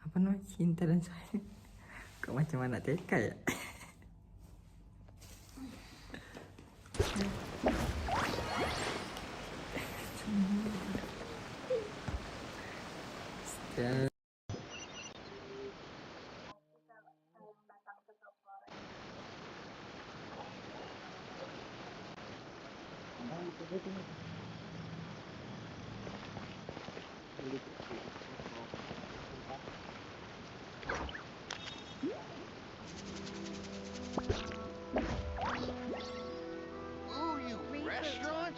apa namanya, cinta dan sayang. Kok macam anak TK ya? Setel. Ooh, you restaurant?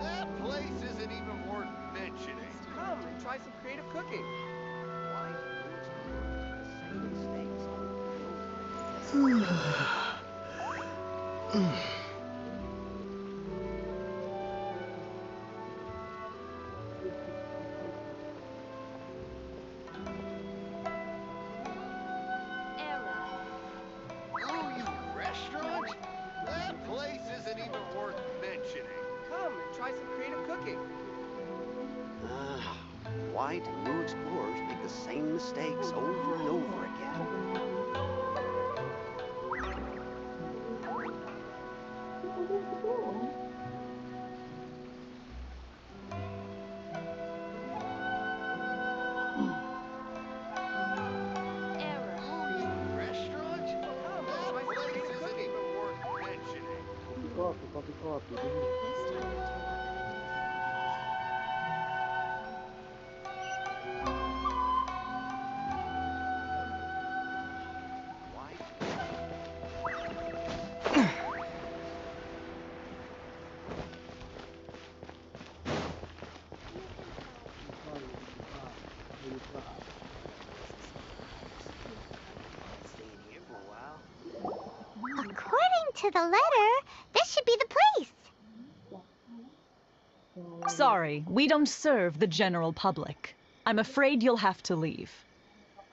That place isn't even worth mentioning. Come and try some creative cooking. Ooh, you restaurant? That place isn't even worth mentioning. Come and try some creative cooking. White and new explorers make the same mistakes over and over again. Ooh, you restaurant? That place isn't even worth mentioning. Staying here for a while. According to the letter, this should be the place. Sorry, we don't serve the general public. I'm afraid you'll have to leave.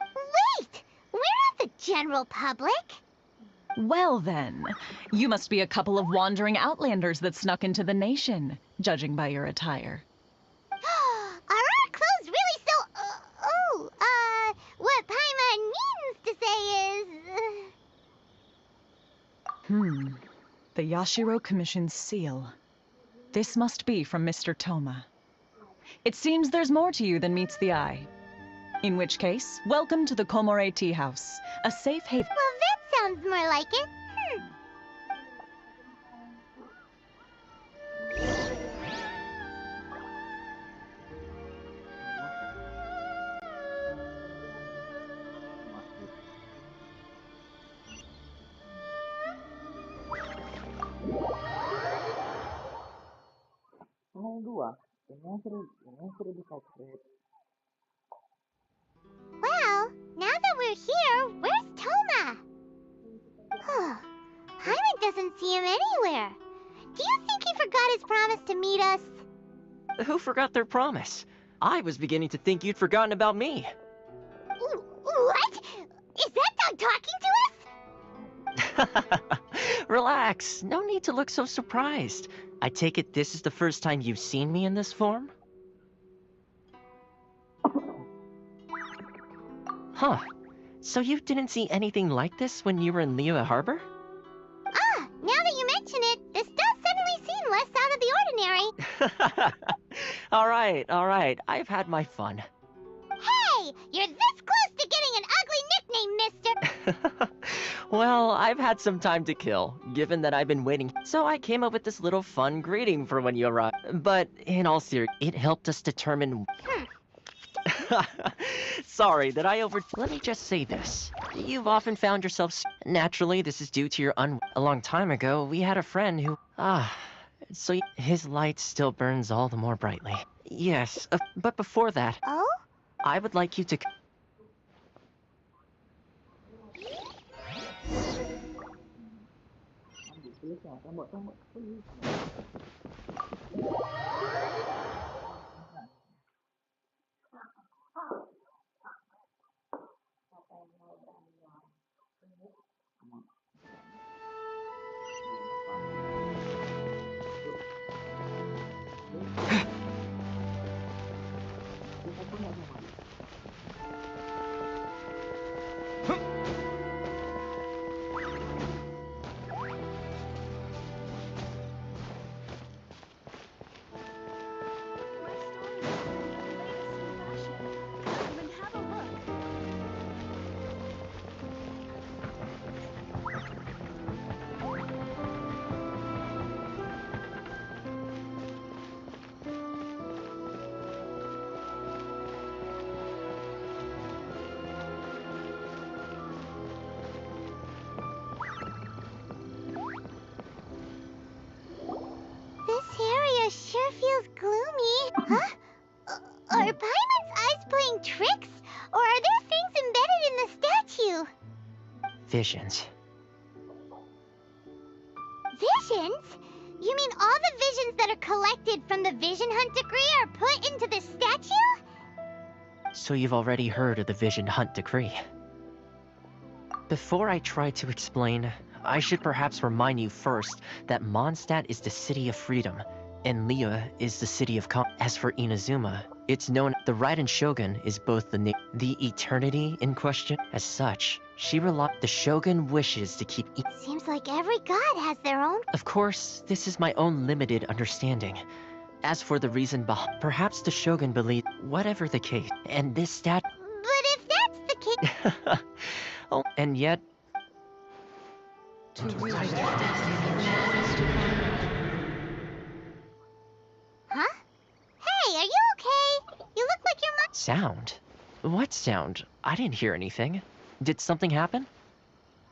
Wait! We're not the general public. Well then, you must be a couple of wandering outlanders that snuck into the nation, judging by your attire. Are our clothes really so... what Paimon means to say is... The Yashiro Commission's seal. This must be from Mr. Toma. It seems there's more to you than meets the eye. In which case, welcome to the Komore Tea House, a safe haven. Well, that sounds more like it. Well, now that we're here, where's Toma? Paimon doesn't see him anywhere. Do you think he forgot his promise to meet us? Who forgot their promise? I was beginning to think you'd forgotten about me. What? Is that dog talking to us? Relax. No need to look so surprised. I take it this is the first time you've seen me in this form? Huh. So you didn't see anything like this when you were in Liyue Harbor? Now that you mention it, this does suddenly seem less out of the ordinary. Alright. I've had my fun. Hey! You're this close to getting an ugly nickname, mister! Well, I've had some time to kill, given that I've been waiting. So I came up with this little fun greeting for when you arrived. But in all seriousness, it helped us determine... Sorry that I Let me just say this. You've often found yourself... Naturally, this is due to your A long time ago, we had a friend who... So his light still burns all the more brightly. Yes, but before that... Oh? I would like you to... This area sure feels gloomy. Huh? Are Paimon's eyes playing tricks? Or are there things embedded in the statue? Visions. Visions? You mean all the visions that are collected from the Vision Hunt decree are put into the statue? So you've already heard of the Vision Hunt decree. Before I try to explain, I should perhaps remind you first that Mondstadt is the city of freedom, and Liyue is the city of As for Inazuma, it's known the Raiden Shogun is both the eternity in question. As such, the Shogun wishes to keep Seems like every god has their own. Of course, this is my own limited understanding. As for the reason behind, perhaps the Shogun believed, whatever the case, and this stat. But if that's the case. Oh, and yet. Huh? Hey, are you okay? You look like you're much. Sound? What sound? I didn't hear anything. Did something happen?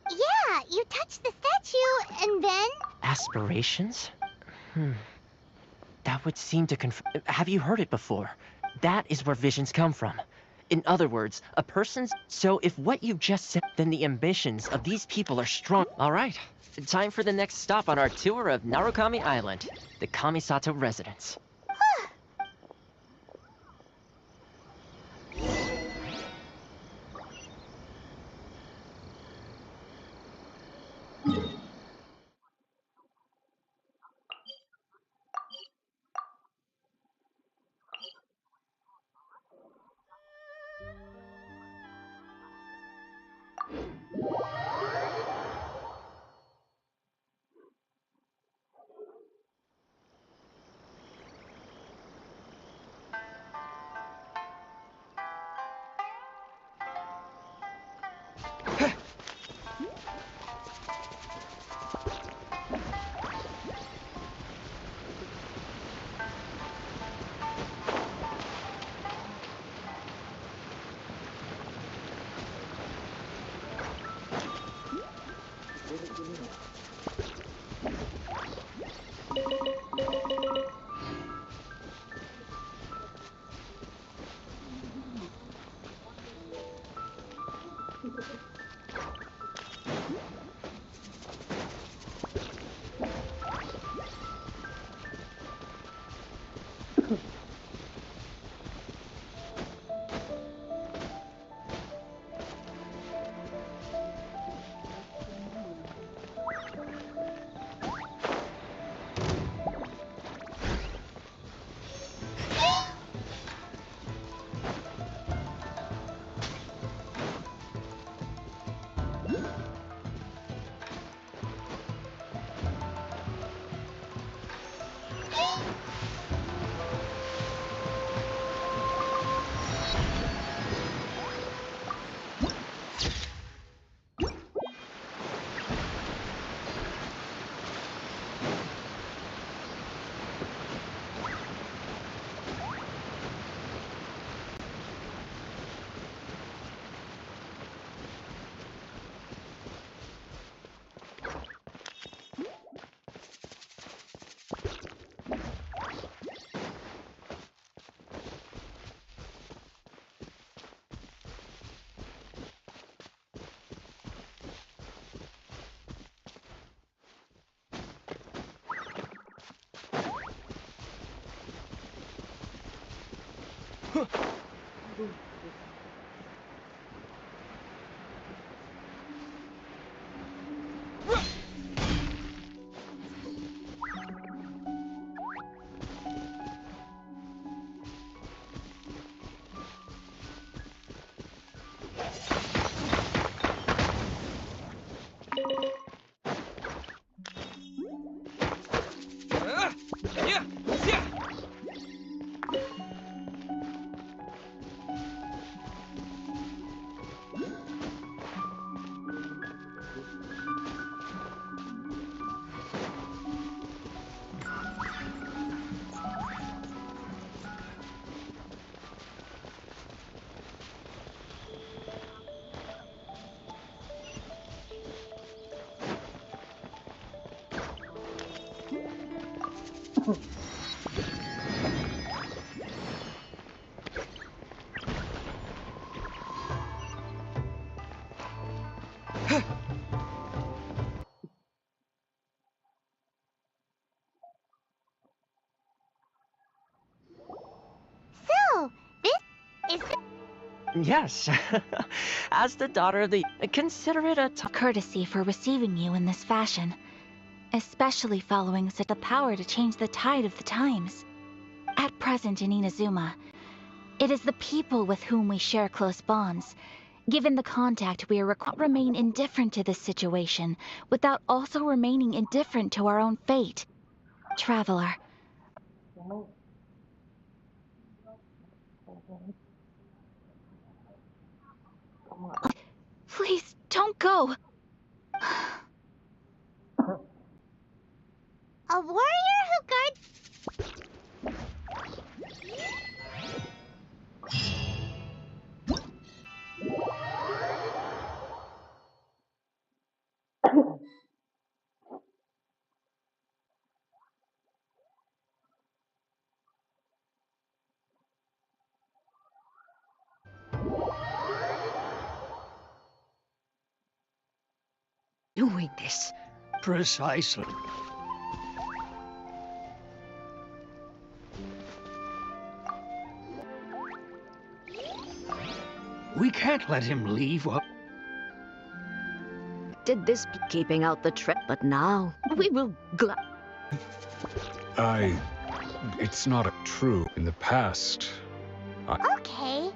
Yeah, you touched the statue and then. Aspirations? That would seem to confirm. Have you heard it before? That is where visions come from. In other words, a person's. So if what you've just said, then the ambitions of these people are strong. Alright, time for the next stop on our tour of Narukami Island, the Kamisato residence. So, this is Yes. As the daughter of the... Consider it a courtesy for receiving you in this fashion, especially following such the power to change the tide of the times. At present in Inazuma, it is the people with whom we share close bonds. Given the contact, we are remain indifferent to this situation, without also remaining indifferent to our own fate. Traveler. Please, don't go. a warrior who guards. Doing this. Precisely. We can't let him leave. Did this keeping out the trip, but now we will It's not true. In the past, Okay.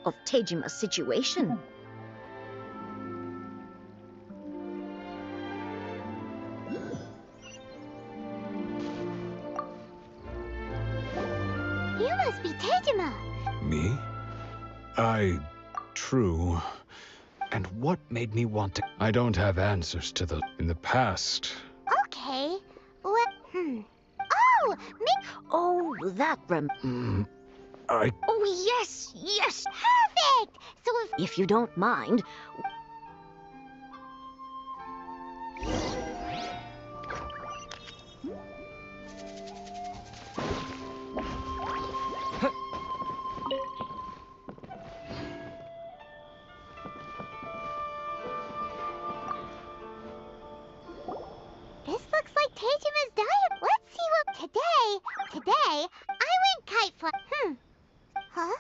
of Tejima's situation. You must be Tejima. Me? True. And what made me want to... I don't have answers to the... In the past. Okay. What? Oh, Oh, that Oh, yes, yes. perfect. So If you don't mind, this looks like Tejima's diet. Let's see what today I went kite fly. Huh?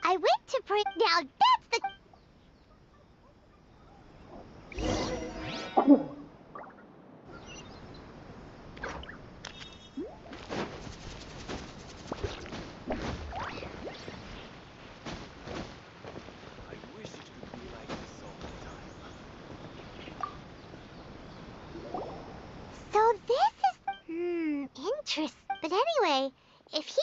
I went to break. Now that's the. So this is interest. But anyway, if he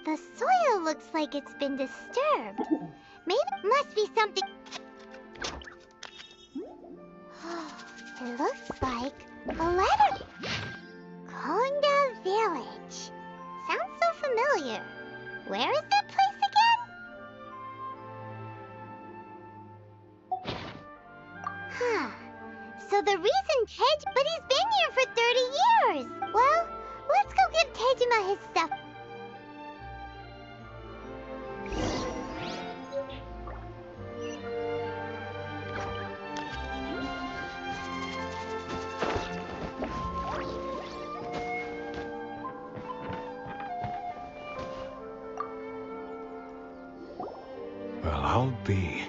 The soil looks like it's been disturbed. Maybe it must be something. It looks like a letter. Konda Village. Sounds so familiar. Where is that place again? Huh. So the reason but he's been here for 30 years. Well, let's go give Tejima his stuff. I'll be.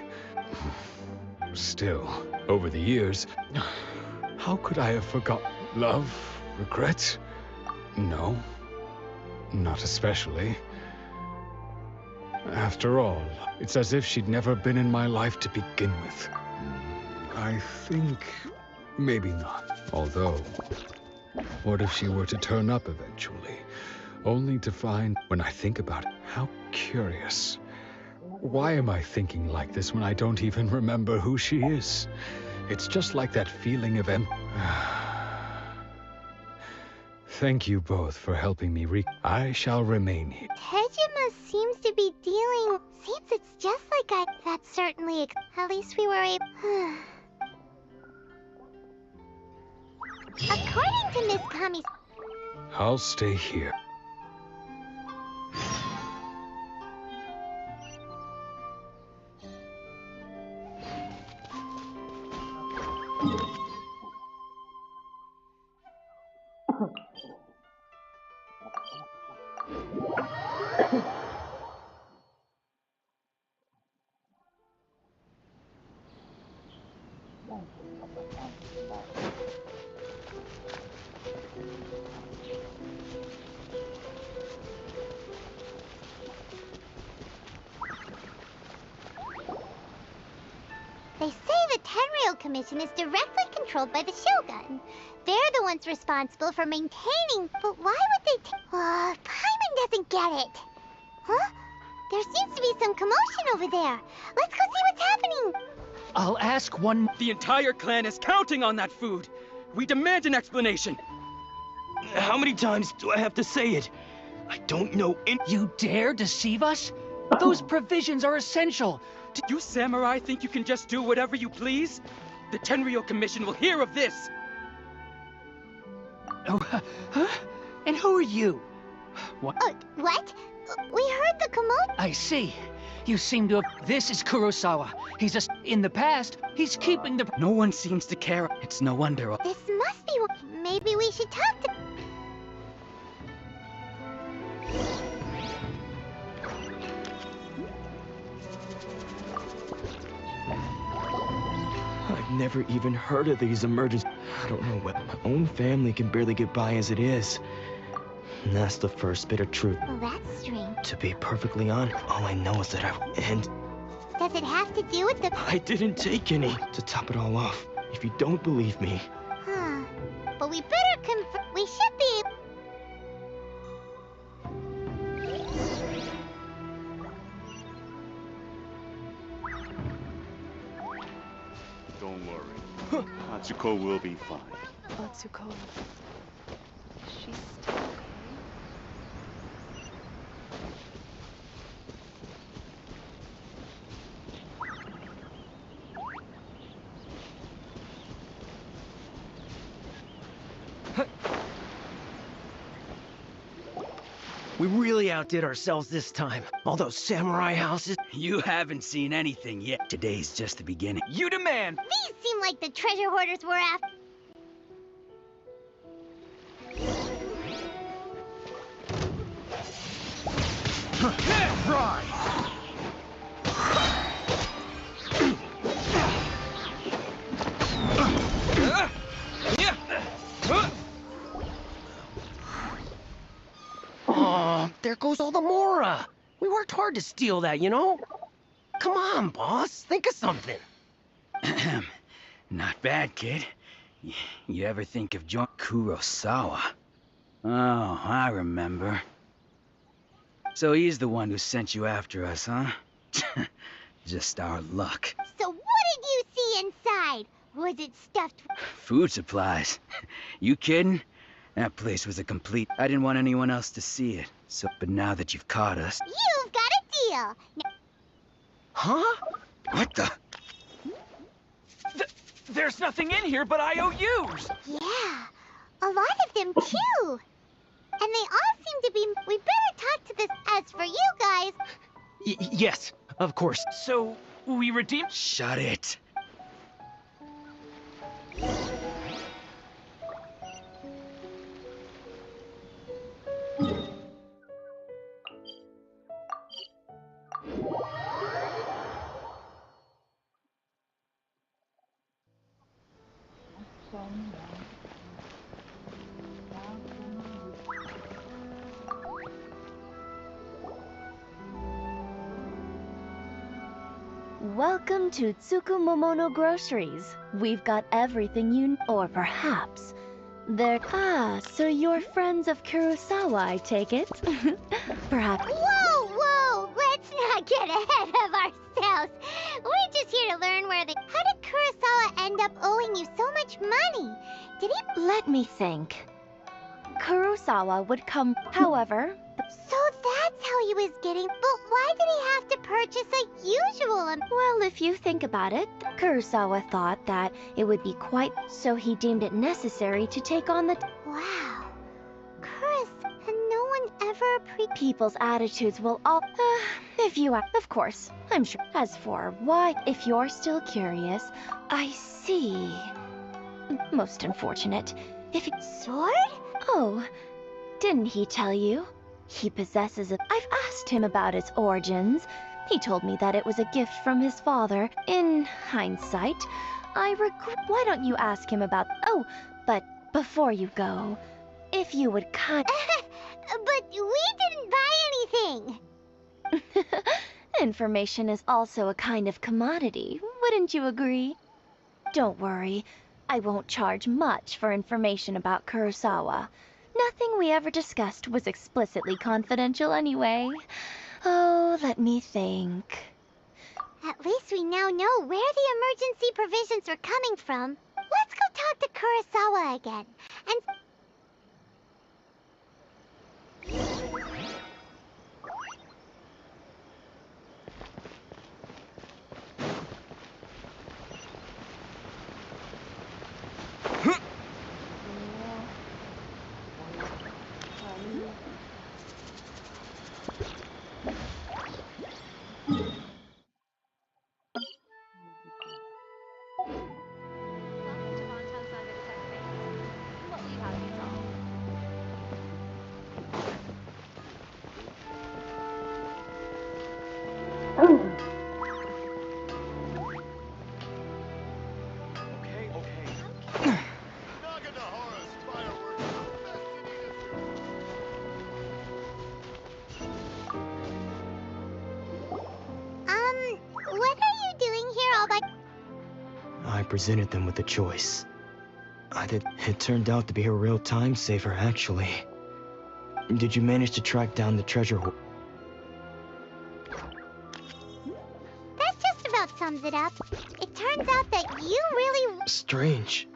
Still, over the years, how could I have forgotten? Love? Regret? No. Not especially. After all, it's as if she'd never been in my life to begin with. I think maybe not. Although, what if she were to turn up eventually? Only to find, when I think about it, how curious. Why am I thinking like this when I don't even remember who she is? It's just like that feeling of Thank you both for helping me I shall remain here. Tejima seems to be dealing... Seems it's just like That's certainly... At least we were able... According to Miss Kami's... I'll stay here. They say the Tenryou Commission is directly controlled by the Shogun. They're the ones responsible for maintaining... But why would they Paimon doesn't get it. Huh? There seems to be some commotion over there. Let's go see what's happening. I'll ask one... The entire clan is counting on that food. We demand an explanation. How many times do I have to say it? I don't know You dare deceive us? Those provisions are essential. Do you samurai think you can just do whatever you please? The Tenryou Commission will hear of this. Oh, huh? And who are you? What? What? We heard the commotion. I see. You seem to have... This is Kurosawa. He's in the past, he's keeping the... No one seems to care. It's no wonder. This must be... Maybe we should talk to... I've never even heard of these emergencies. I don't know what... My own family can barely get by as it is. And that's the first bit of truth. Well, that's strange. To be perfectly honest, all I know is that And... Does it have to do with the... I didn't take any. To top it all off, if you don't believe me... Huh. But we better confirm... We should be... Don't worry. Atsuko will be fine. Atsuko. She's still okay. We really outdid ourselves this time. All those samurai houses... You haven't seen anything yet. Today's just the beginning. You demand! These seem like the treasure hoarders we're after. Right! Oh, there goes all the Mora. We worked hard to steal that, you know? Come on, boss. Think of something. Not bad, kid. You ever think of John Kurosawa? Oh, I remember. So he's the one who sent you after us, huh? Just our luck. So what did you see inside? Was it stuffed... Food supplies. You kidding? That place was a complete... I didn't want anyone else to see it. So, but now that you've caught us... You've got a deal! Huh? What the... There's nothing in here but IOUs! Yeah, a lot of them too. And they all seem to be... We better talk to this... As for you guys... Yes, of course. So, we redeemed... Shut it. Welcome to Tsukumomono Groceries. We've got everything you or perhaps there. Ah, so you're friends of Kurosawa, I take it? Perhaps. Whoa, whoa! Let's not get ahead of ourselves. We're just here to learn where the... How did Kurosawa end up owing you so much money? Did he... Let me think. Kurosawa would come, however... So that's how he was getting... But why did he have to purchase a usual... Well, if you think about it, Kurosawa thought that it would be quite... So he deemed it necessary to take on the... Wow. And no one ever People's attitudes will all... if you... Of course, I'm sure. As for why, if you're still curious, I see. Most unfortunate. If... Sword? Oh, didn't he tell you? He possesses a... I've asked him about its origins. He told me that it was a gift from his father. In hindsight, I regret... Why don't you ask him about... Oh, but before you go, if you would But we didn't buy anything! Information is also a kind of commodity, wouldn't you agree? Don't worry, I won't charge much for information about Kurosawa. Nothing we ever discussed was explicitly confidential anyway. Oh, let me think. At least we now know where the emergency provisions are coming from. Let's go talk to Kurosawa again. And... what are you doing here all by... I presented them with a choice. It turned out to be a real time saver, actually. Did you manage to track down the treasure hoard? That just about sums it up. It turns out that you really... Strange.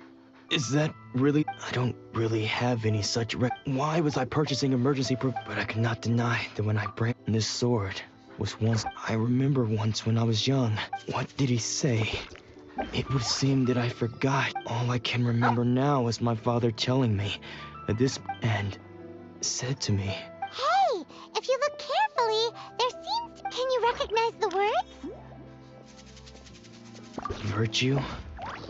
Is that really... I don't really have any such Why was I purchasing emergency But I could not deny that when I this sword was once... I remember once when I was young. What did he say? It would seem that I forgot. All I can remember now is my father telling me that this... And said to me... Hey! If you look carefully, there seems to... Can you recognize the words? Virtue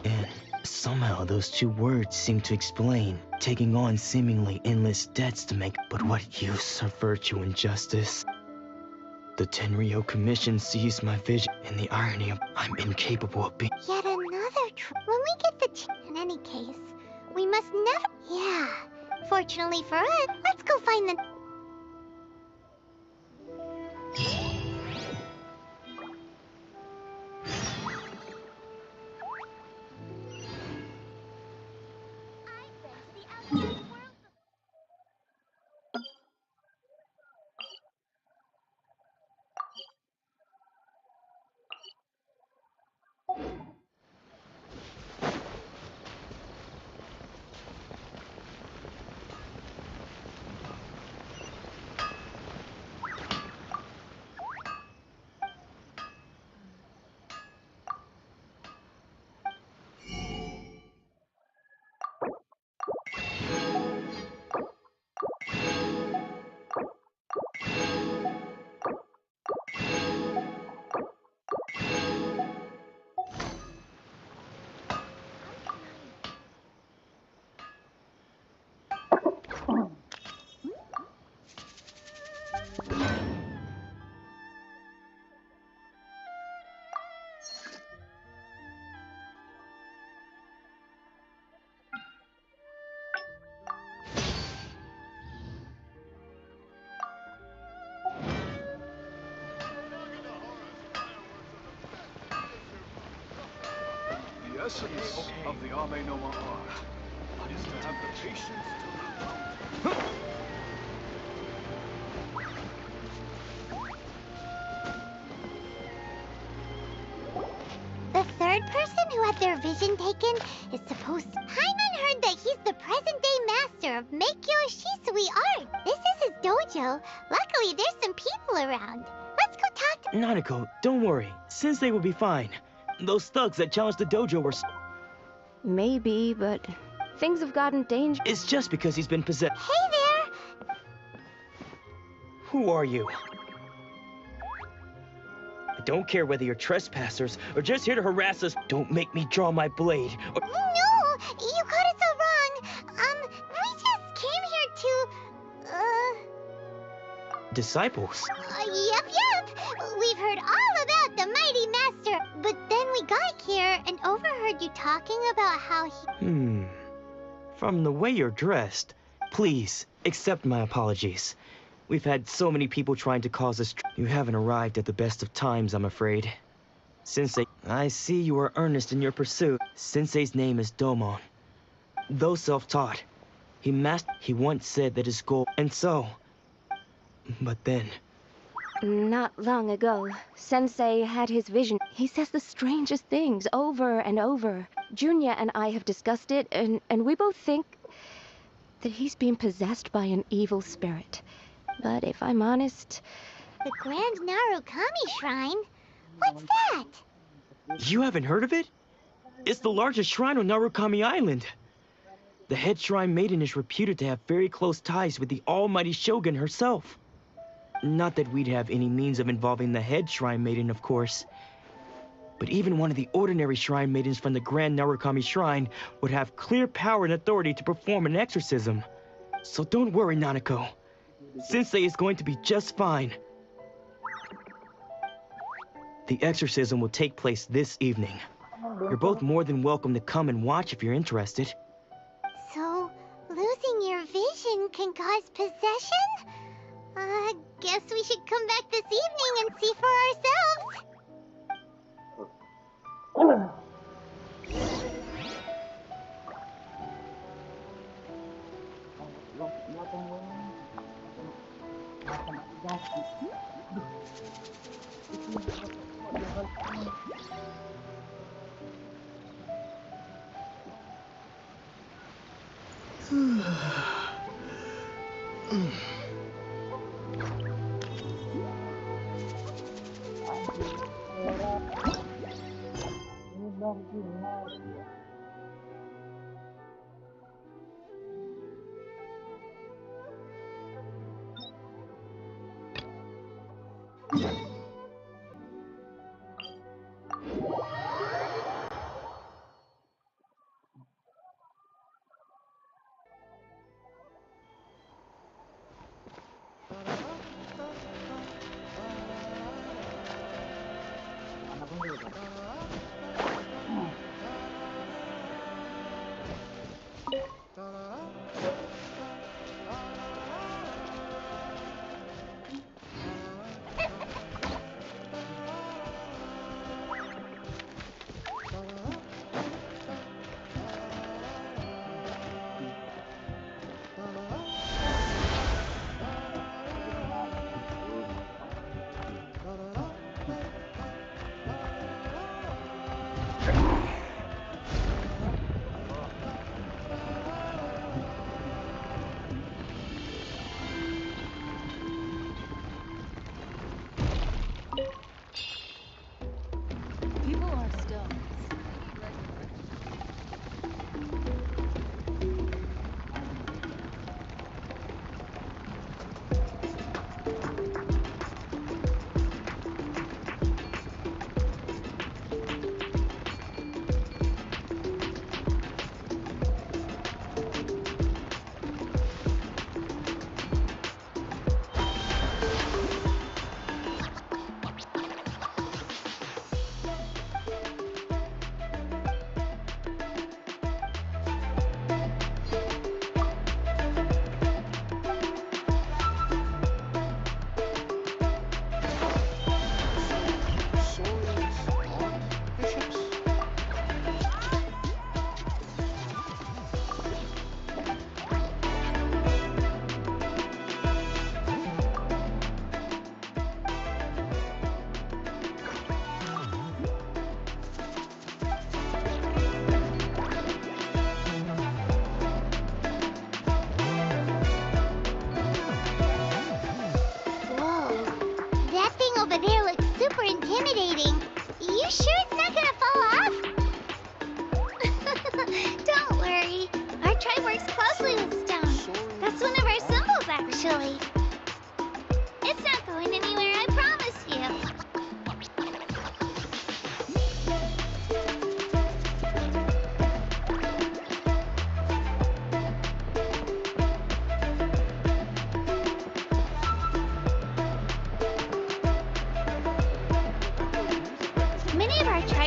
and... Somehow those two words seem to explain taking on seemingly endless debts to make... But what use are virtue and justice? The Tenryo Commission sees my vision, and the irony of I'm incapable of being... Yet another When we get the in any case, we must never... Yeah. Fortunately for us, let's go find the... essence of the Ame no Ma art is to have the patience to... The third person who had their vision taken is supposed to... Paimon heard that he's the present-day master of Meikyo Shisui art. This is his dojo. Luckily, there's some people around. Let's go talk to... Nanako, don't worry. Sensei will be fine. Those thugs that challenged the dojo were... Maybe, but things have gotten dangerous. It's just because he's been possessed. Hey there! Who are you? I don't care whether you're trespassers or just here to harass us. Don't make me draw my blade. Or... No! You got it so wrong. We just came here to... Disciples? Yep. We've heard all about the mighty master, but then we got here and overheard you talking about how he... From the way you're dressed, please, accept my apologies. We've had so many people trying to cause us... You haven't arrived at the best of times, I'm afraid. Sensei, I see you are earnest in your pursuit. Sensei's name is Domon. Though self-taught, he once said that his goal... And so... But then... Not long ago, Sensei had his vision. He says the strangest things over and over. Junya and I have discussed it, and we both think that he's been possessed by an evil spirit. But if I'm honest... The Grand Narukami Shrine? What's that? You haven't heard of it? It's the largest shrine on Narukami Island. The head shrine maiden is reputed to have very close ties with the almighty Shogun herself. Not that we'd have any means of involving the head shrine maiden, of course. But even one of the ordinary shrine maidens from the Grand Narukami Shrine would have clear power and authority to perform an exorcism. So don't worry, Nanako. Sensei is going to be just fine. The exorcism will take place this evening. You're both more than welcome to come and watch if you're interested. So, losing your vision can cause possession? Guess we should come back this evening and see for ourselves.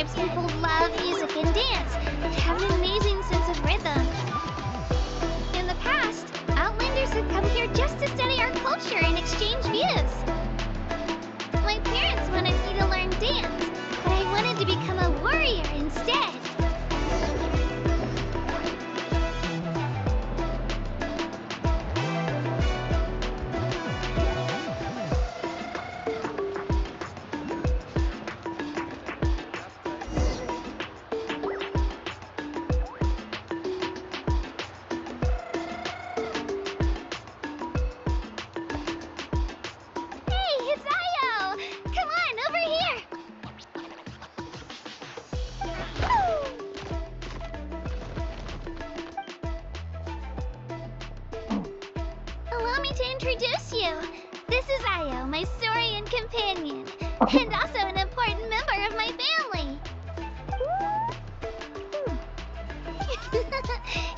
tribe's people love music and dance and have an amazing sense of rhythm. In the past, Outlanders have come here just to study our culture and exchange views. My parents wanted me to learn dance, but I wanted to become a warrior instead. Allow me to introduce you. This is Io, my Saurian companion, and also an important member of my family.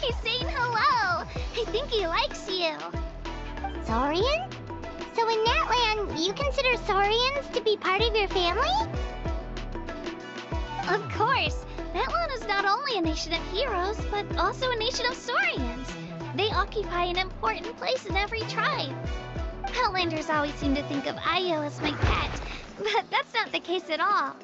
He's saying hello. I think he likes you. Saurian? So in that land, you consider Saurians to be part of your family? Of course. That land is not only a nation of heroes, but also a nation of Saurians. They occupy an important place in every tribe. Outlanders always seem to think of Io as my pet, but that's not the case at all.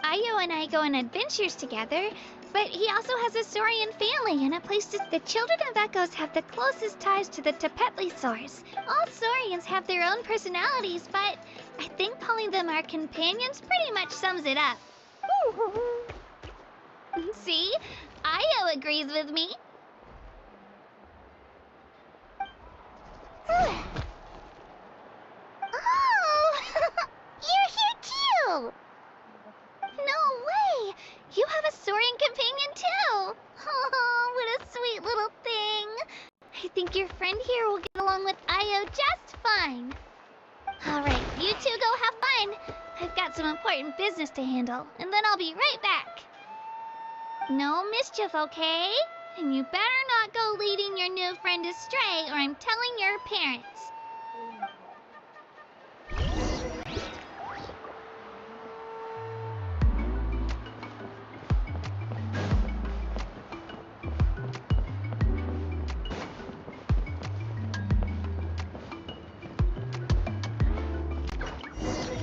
Io and I go on adventures together, but he also has a Saurian family and a place to... The children of Echoes have the closest ties to the Tepetli source. All Saurians have their own personalities, but I think calling them our companions pretty much sums it up. See? Io agrees with me. Oh! You're here too! No way! You have a Saurian companion too! Oh, what a sweet little thing! I think your friend here will get along with Io just fine. Alright, you two go have fun. I've got some important business to handle, and then I'll be right back. No mischief, okay? And you better not go leading your new friend astray, or I'm telling your parents.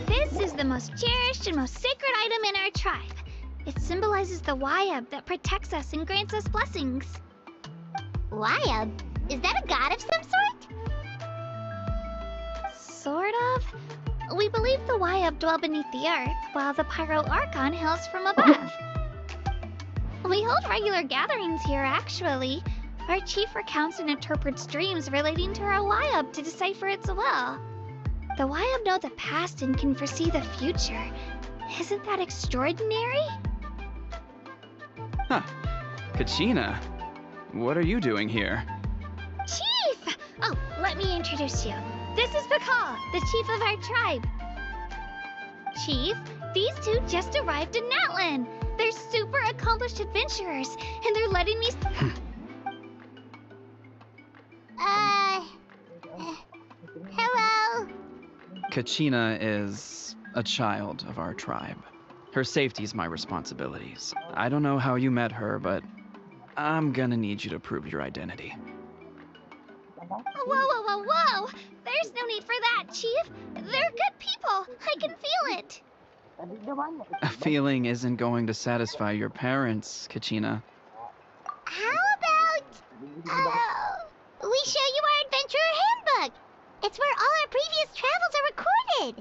This is the most cherished and most sacred item in our tribe. It symbolizes the Wayab that protects us and grants us blessings. Wayab? Is that a god of some sort? Sort of. We believe the Wayab dwell beneath the earth, while the Pyro Archon hails from above. We hold regular gatherings here, actually. Our chief recounts and interprets dreams relating to our Wayab to decipher its will. The Wayab know the past and can foresee the future. Isn't that extraordinary? Huh. Kachina, what are you doing here? Chief! Oh, let me introduce you. This is Pakal, the chief of our tribe. Chief, these two just arrived in Natlan. They're super accomplished adventurers, and they're letting me... Hello? Kachina is a child of our tribe. Her safety is my responsibilities. I don't know how you met her, but I'm gonna need you to prove your identity. Whoa, whoa, whoa, whoa! There's no need for that, Chief. They're good people. I can feel it. A feeling isn't going to satisfy your parents, Kachina. How about... we show you our adventurer handbook. It's where all our previous travels are recorded.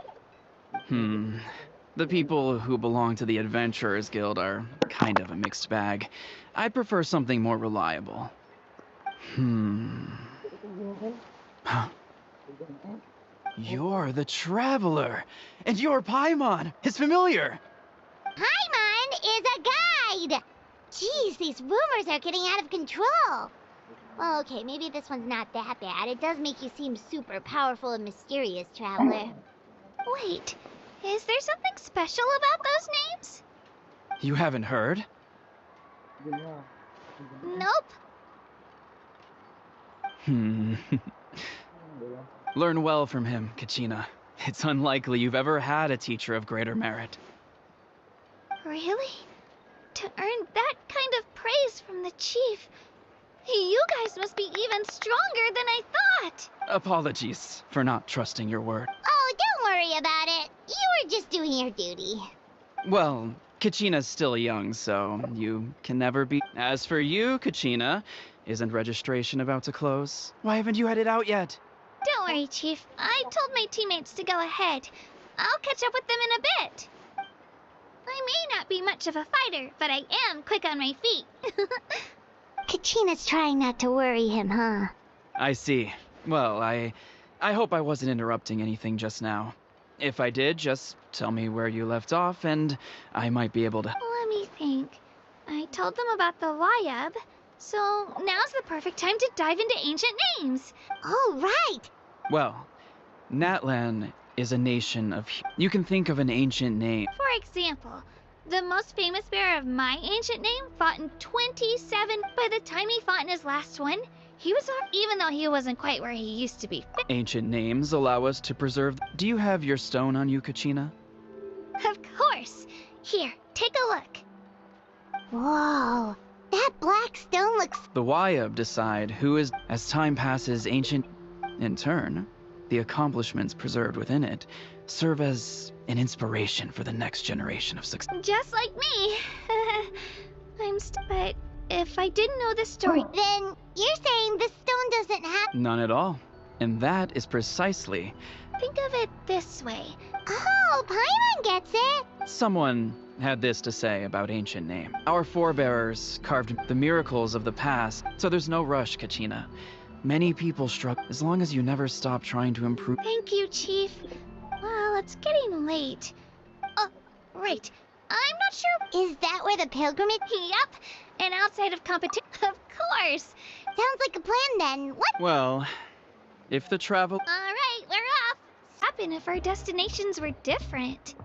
The people who belong to the Adventurers Guild are kind of a mixed bag. I'd prefer something more reliable. You're the Traveler, and you're Paimon, his familiar. Paimon is a guide. Jeez, these rumors are getting out of control. Well, okay, maybe this one's not that bad. It does make you seem super powerful and mysterious, Traveler. Wait, is there something special about those names? You haven't heard? Nope. Learn well from him, Kachina. It's unlikely you've ever had a teacher of greater merit. Really? To earn that kind of praise from the chief, you guys must be even stronger than I thought. Apologies for not trusting your word. Oh, don't worry about it. You were just doing your duty. Well, Kachina's still young, so you can never be. As for you, Kachina, isn't registration about to close? Why haven't you headed out yet? Don't worry, Chief. I told my teammates to go ahead. I'll catch up with them in a bit. I may not be much of a fighter, but I am quick on my feet. Kachina's trying not to worry him, huh? I see. Well, I hope I wasn't interrupting anything just now. If I did, just tell me where you left off, and I might be able to... Let me think. I told them about the Wayab, so now's the perfect time to dive into ancient names. Oh, right! Well, Natlan is a nation of... You can think of an ancient name. For example, the most famous bearer of my ancient name fought in 27. By the time he fought in his last one, he was off, even though he wasn't quite where he used to be. Ancient names allow us to preserve... Do you have your stone on you, Kachina? Of course. Here, take a look. Whoa, that black stone looks... The Wayab decide who is... As time passes, ancient... In turn, the accomplishments preserved within it serve as an inspiration for the next generation of success. Just like me. But if I didn't know this story... Then you're saying this stone doesn't have... None at all. And that is precisely... Think of it this way. Oh, Paimon gets it! Someone had this to say about ancient name. Our forebearers carved the miracles of the past, so there's no rush, Kachina. Many people struggle as long as you never stop trying to improve. Thank you, Chief. Well, it's getting late. Oh, right. I'm not sure... Is that where the pilgrimage... Yep. And outside of competition... Of course. Sounds like a plan then. What? Well, if the travel... Alright, we're off. Happen if our destinations were different.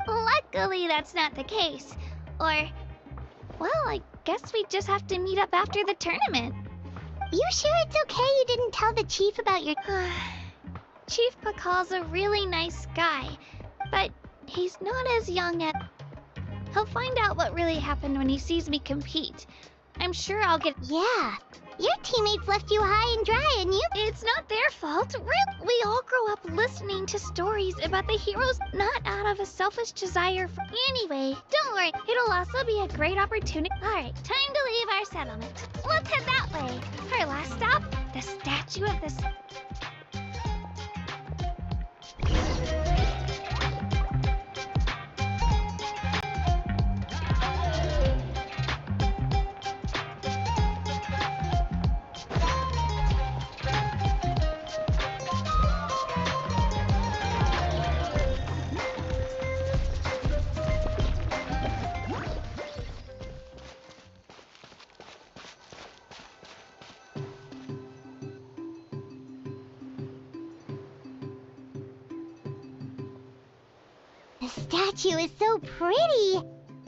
Luckily, that's not the case. Or... Well, I guess we just have to meet up after the tournament. You sure it's okay you didn't tell the chief about your... Chief Pakal's a really nice guy, but he's not as young as... He'll find out what really happened when he sees me compete. I'm sure I'll get... Yeah, your teammates left you high and dry and you... It's not their fault. We all grow up listening to stories about the heroes, not out of a selfish desire for... Anyway, don't worry. It'll also be a great opportunity. Alright, time to leave our settlement. Let's head that way. Our last stop, the statue of the... The statue is so pretty!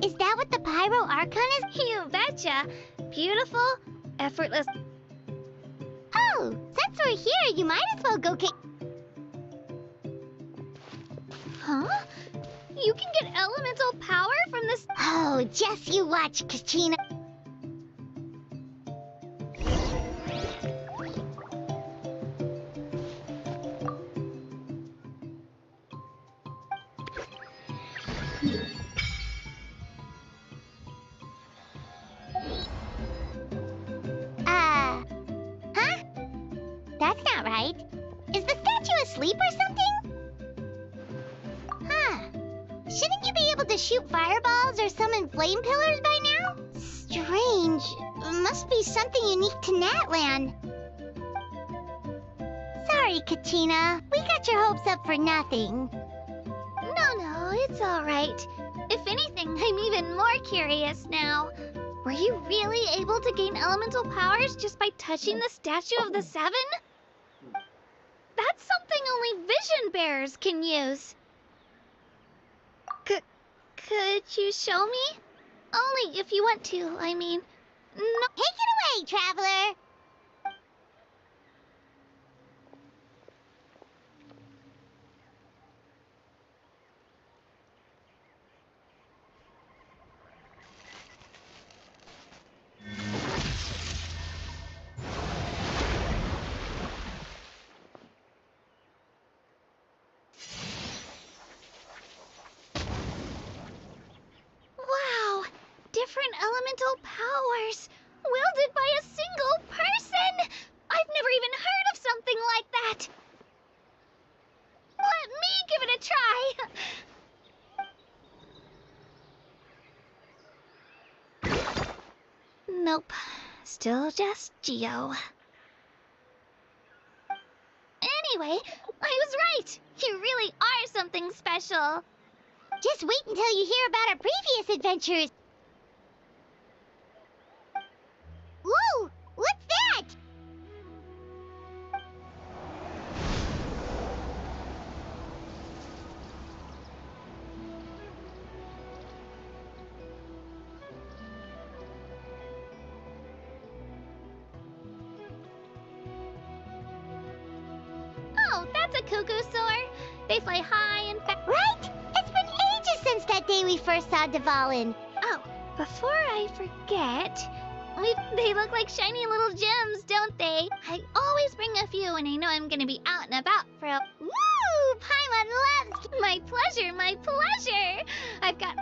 Is that what the Pyro Archon is? You betcha! Beautiful, effortless... Oh, since we're here, you might as well go kick... Huh? You can get elemental power from this... Oh, just you watch, Kachina. Huh? That's not right. Is the statue asleep or something? Huh. Shouldn't you be able to shoot fireballs or summon flame pillars by now? Strange. Must be something unique to Natlan. Sorry, Kachina. We got your hopes up for nothing. No, it's alright. If anything, I'm even more curious now. Were you really able to gain elemental powers just by touching the statue of the Seven? That's something only vision bearers can use. Could you show me? Only if you want to, I mean. No. Take it away, traveler! different elemental powers, wielded by a single person! I've never even heard of something like that! Let me give it a try! Nope. Still just Geo. Anyway, I was right! You really are something special! Just wait until you hear about our previous adventures. Whoa! What's that? Oh, that's a cuckoo soar. They fly high and fast. Right? It's been ages since that day we first saw Dvalin. Oh, before I forget, they look like shiny little gems, don't they? I always bring a few when I know I'm gonna be out and about for a... Woo! Paimon loves... My pleasure, my pleasure! I've got...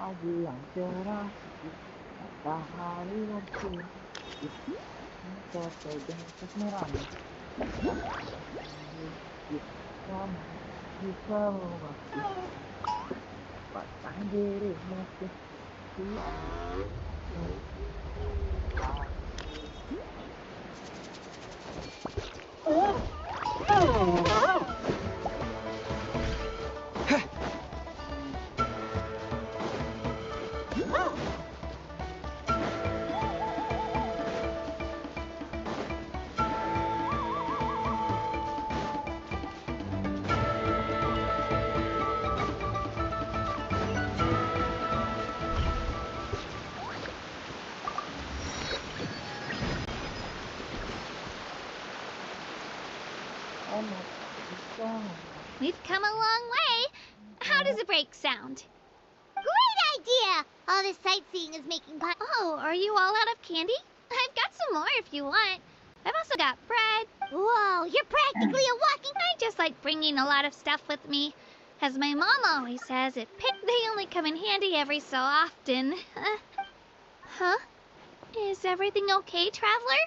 Pagi yang cerah, matahari nanti, kita pegang kesemeran. Kamu bisa waktu, patah diri masih. We've come a long way. How does a break sound? Great idea! All this sightseeing is making Oh, are you all out of candy? I've got some more if you want. I've also got bread. Whoa, you're practically a walking... I just like bringing a lot of stuff with me. As my mom always says, they only come in handy every so often. Huh? Is everything okay, Traveler?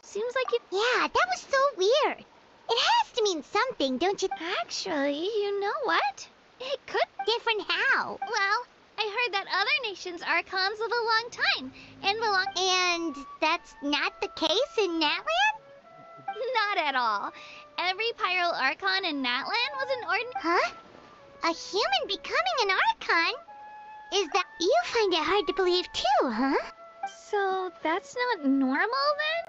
Seems like it... Yeah, that was so weird. It has to mean something, don't you? Actually, you know what? It could... Different how? Well, I heard that other nations' Archons live a long time and belong... And that's not the case in Natland? Not at all. Every Pyro Archon in Natland was an ordinary... Huh? A human becoming an Archon? Is that... You find it hard to believe too, huh? So, that's not normal then?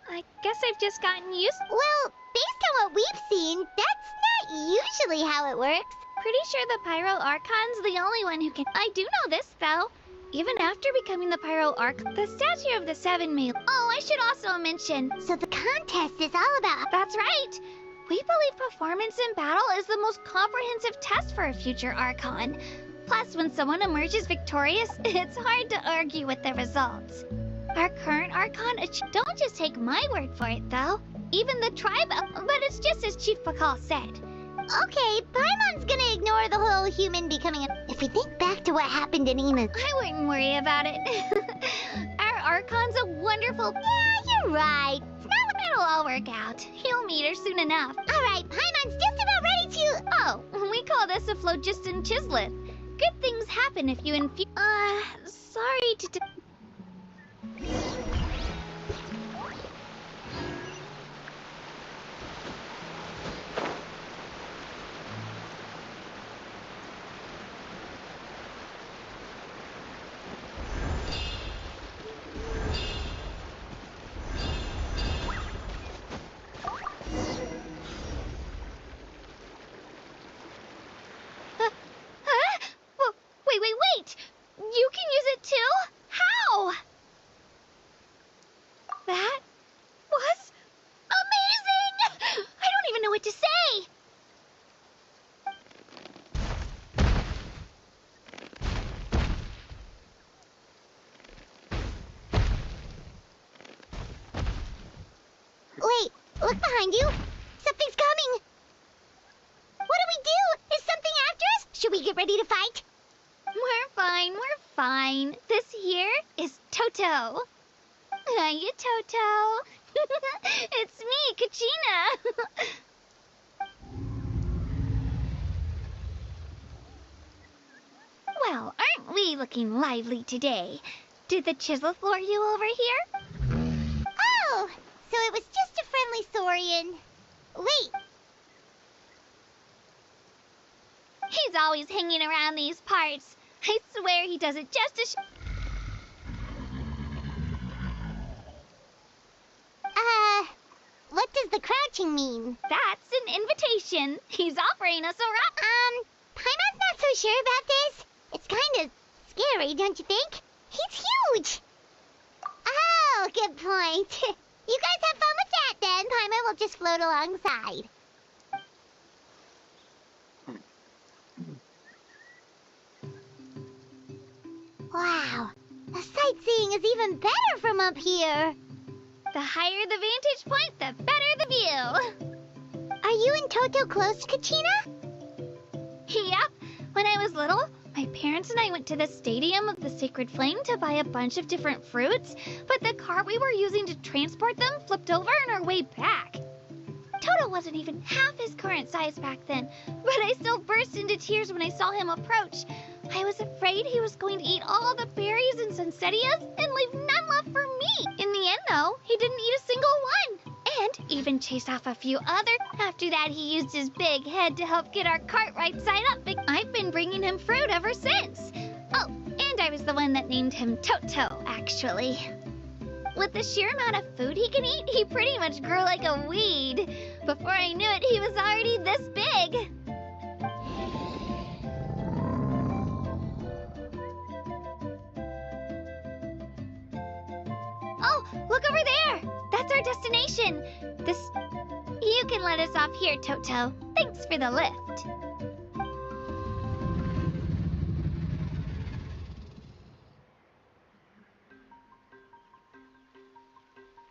I guess I've just gotten used... Well, based on what we've seen, that's not usually how it works. Pretty sure the Pyro Archon's the only one who can... I do know this, though. Even after becoming the Pyro Archon, the statue of the Seven may... Oh, I should also mention... So the contest is all about... That's right! We believe performance in battle is the most comprehensive test for a future Archon. Plus, when someone emerges victorious, it's hard to argue with the results. Our current Archon, don't just take my word for it, though. Even the tribe, but it's just as Chief Pakal said. Okay, Paimon's gonna ignore the whole human becoming a... If we think back to what happened in Ina's... I wouldn't worry about it. Our Archon's a wonderful... Yeah, you're right. It'll all work out. He'll meet her soon enough. Alright, Paimon's just about ready to... Oh, we call this a phlogiston chislet. Good things happen if you sorry to... Wait! You can use it too? How? That was amazing! I don't even know what to say! Wait, look behind you. Something's coming. What do we do? Is something after us? Should we get ready to fight? We're fine. This here is Toto. Hiya, Toto. It's me, Kachina. Well, aren't we looking lively today? Did the chisel floor you over here? Oh, so it was just a friendly Saurian. Wait. He's always hanging around these parts. I swear he does it just as... What does the crouching mean? That's an invitation. He's offering us a ride. Paimon's not so sure about this. It's kind of scary, don't you think? He's huge. Oh, good point. You guys have fun with that then. Paimon will just float alongside. Wow, the sightseeing is even better from up here. The higher the vantage point, the better the view. Are you and Toto close, Kachina? Yep. When I was little, my parents and I went to the Stadium of the Sacred Flame to buy a bunch of different fruits, but the cart we were using to transport them flipped over on our way back. Toto wasn't even half his current size back then, but I still burst into tears when I saw him approach. I was afraid he was going to eat all the berries and sunsettias and leave none left for me. In the end, though, he didn't eat a single one. And even chased off a few others. After that, he used his big head to help get our cart right side up. I've been bringing him fruit ever since. Oh, and I was the one that named him Toto, actually. With the sheer amount of food he can eat, he pretty much grew like a weed. Before I knew it, he was already this big. Oh, look over there! That's our destination. You can let us off here, Toto. Thanks for the lift.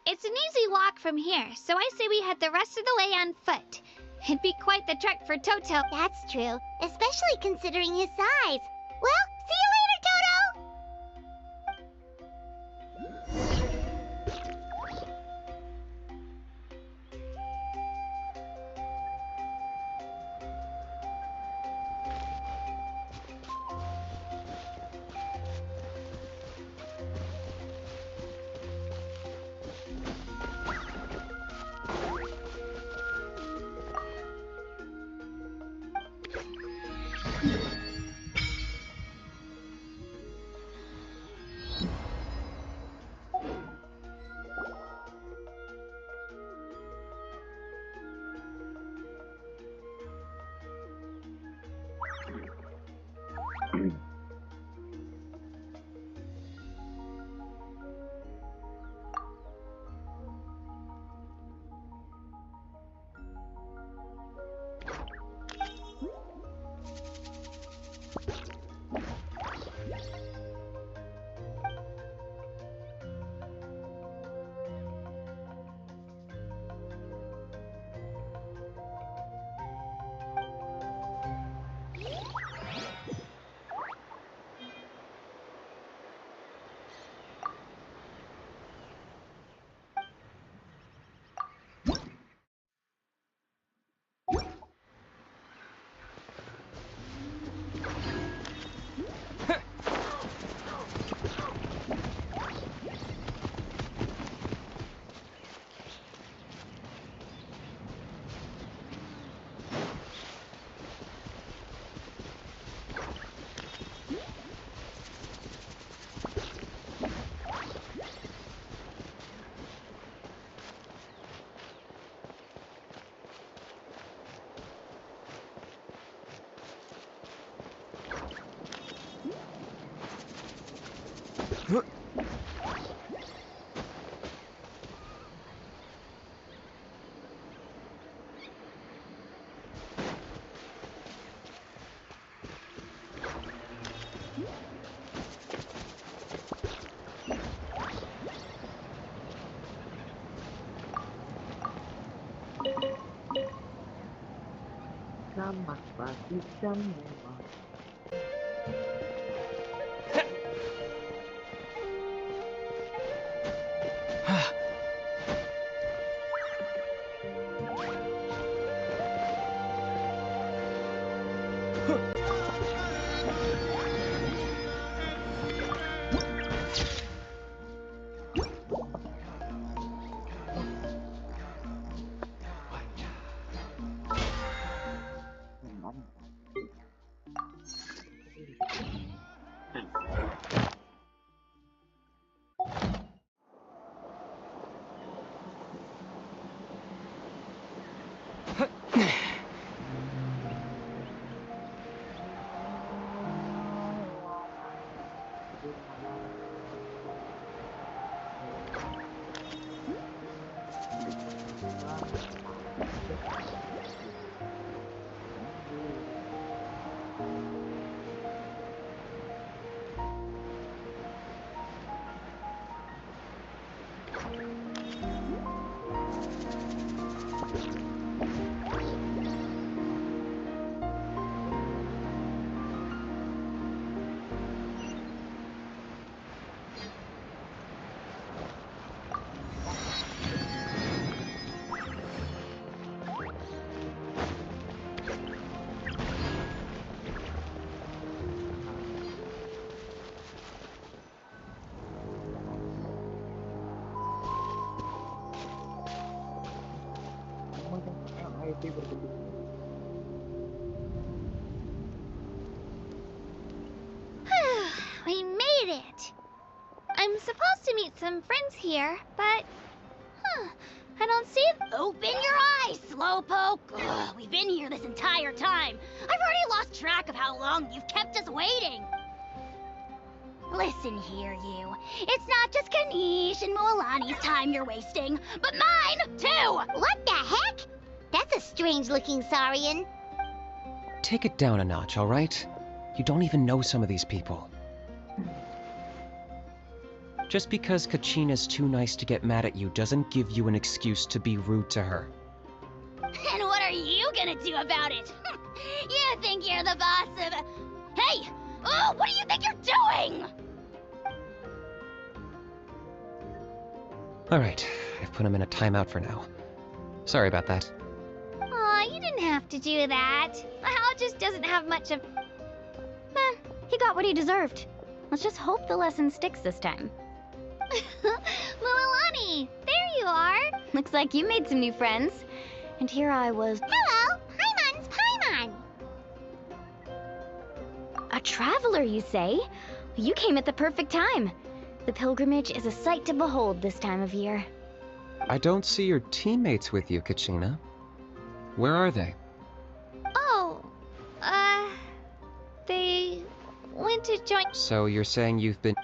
It's an easy walk from here, so I say we head the rest of the way on foot. It'd be quite the trek for Toto. That's true, especially considering his size. Well, see you later, Toto! Selamat pagi semua. We made it! I'm supposed to meet some friends here, but... I don't see... Open your eyes, Slowpoke! Ugh, we've been here this entire time. I've already lost track of how long you've kept us waiting. Listen here, you. It's not just Kanish and Moalani's time you're wasting, but mine, too! What the heck? That's a strange-looking Saurian. Take it down a notch, all right? You don't even know some of these people. Just because Kachina's too nice to get mad at you doesn't give you an excuse to be rude to her. And what are you gonna do about it? You think you're the boss of... Hey! Oh, what do you think you're doing? Alright, I've put him in a timeout for now. Sorry about that. Aw, you didn't have to do that. Hal just doesn't have much of... He got what he deserved. Let's just hope the lesson sticks this time. Moalani, there you are. Looks like you made some new friends. And here I was... Hello, Paimon's Paimon. A traveler, you say? You came at the perfect time. The pilgrimage is a sight to behold this time of year. I don't see your teammates with you, Kachina. Where are they? Oh, they went to join... So you're saying you've been...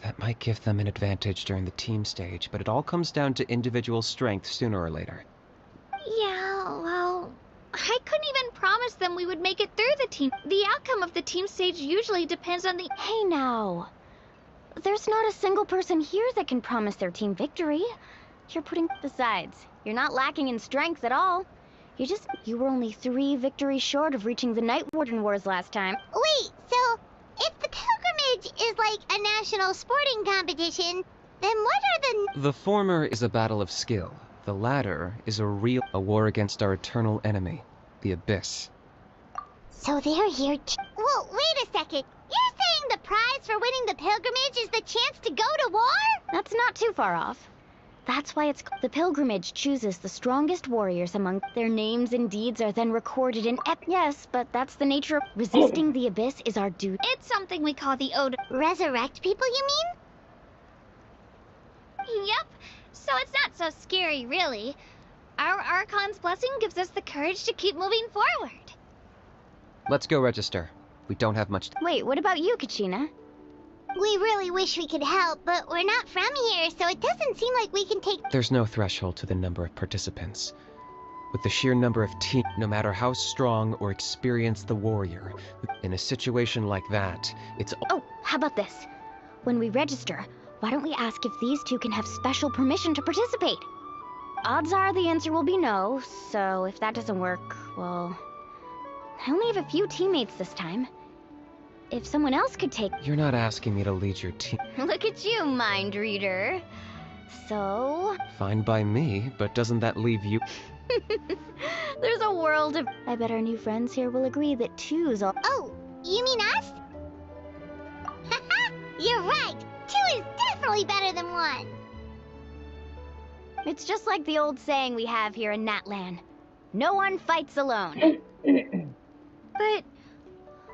That might give them an advantage during the team stage, but it all comes down to individual strength sooner or later. Yeah, well, I couldn't even promise them we would make it through the team. The outcome of the team stage usually depends on the... Hey now. There's not a single person here that can promise their team victory. You're putting... Besides, you're not lacking in strength at all. You were only 3 victories short of reaching the Night Warden Wars last time. Wait, so if the pilgrimage is like a national sporting competition, then what are the... The former is a battle of skill. The latter is a war against our eternal enemy, the Abyss. So they're here Well, wait a second. You're saying the prize for winning the pilgrimage is the chance to go to war? That's not too far off. That's why it's... The pilgrimage chooses the strongest warriors among... Their names and deeds are then recorded in Yes, but that's the nature of... Resisting the Abyss is our duty. It's something we call the Ode. Resurrect people, you mean? Yep. So it's not so scary, really. Our Archon's blessing gives us the courage to keep moving forward. Let's go register. We don't have much... Wait, what about you, Kachina? We really wish we could help, but we're not from here, so it doesn't seem like we can take... There's no threshold to the number of participants. With the sheer number of teams, no matter how strong or experienced the warrior, in a situation like that, it's... Oh, how about this? When we register, why don't we ask if these two can have special permission to participate? Odds are the answer will be no, so if that doesn't work, well... I only have a few teammates this time. If someone else could take... You're not asking me to lead your team. Look at you, mind reader. So... Fine by me, but doesn't that leave you... There's a world of... I bet our new friends here will agree that two's all... Oh, you mean us? Haha, you're right. 2 is definitely better than 1. It's just like the old saying we have here in Natlan. No one fights alone. But...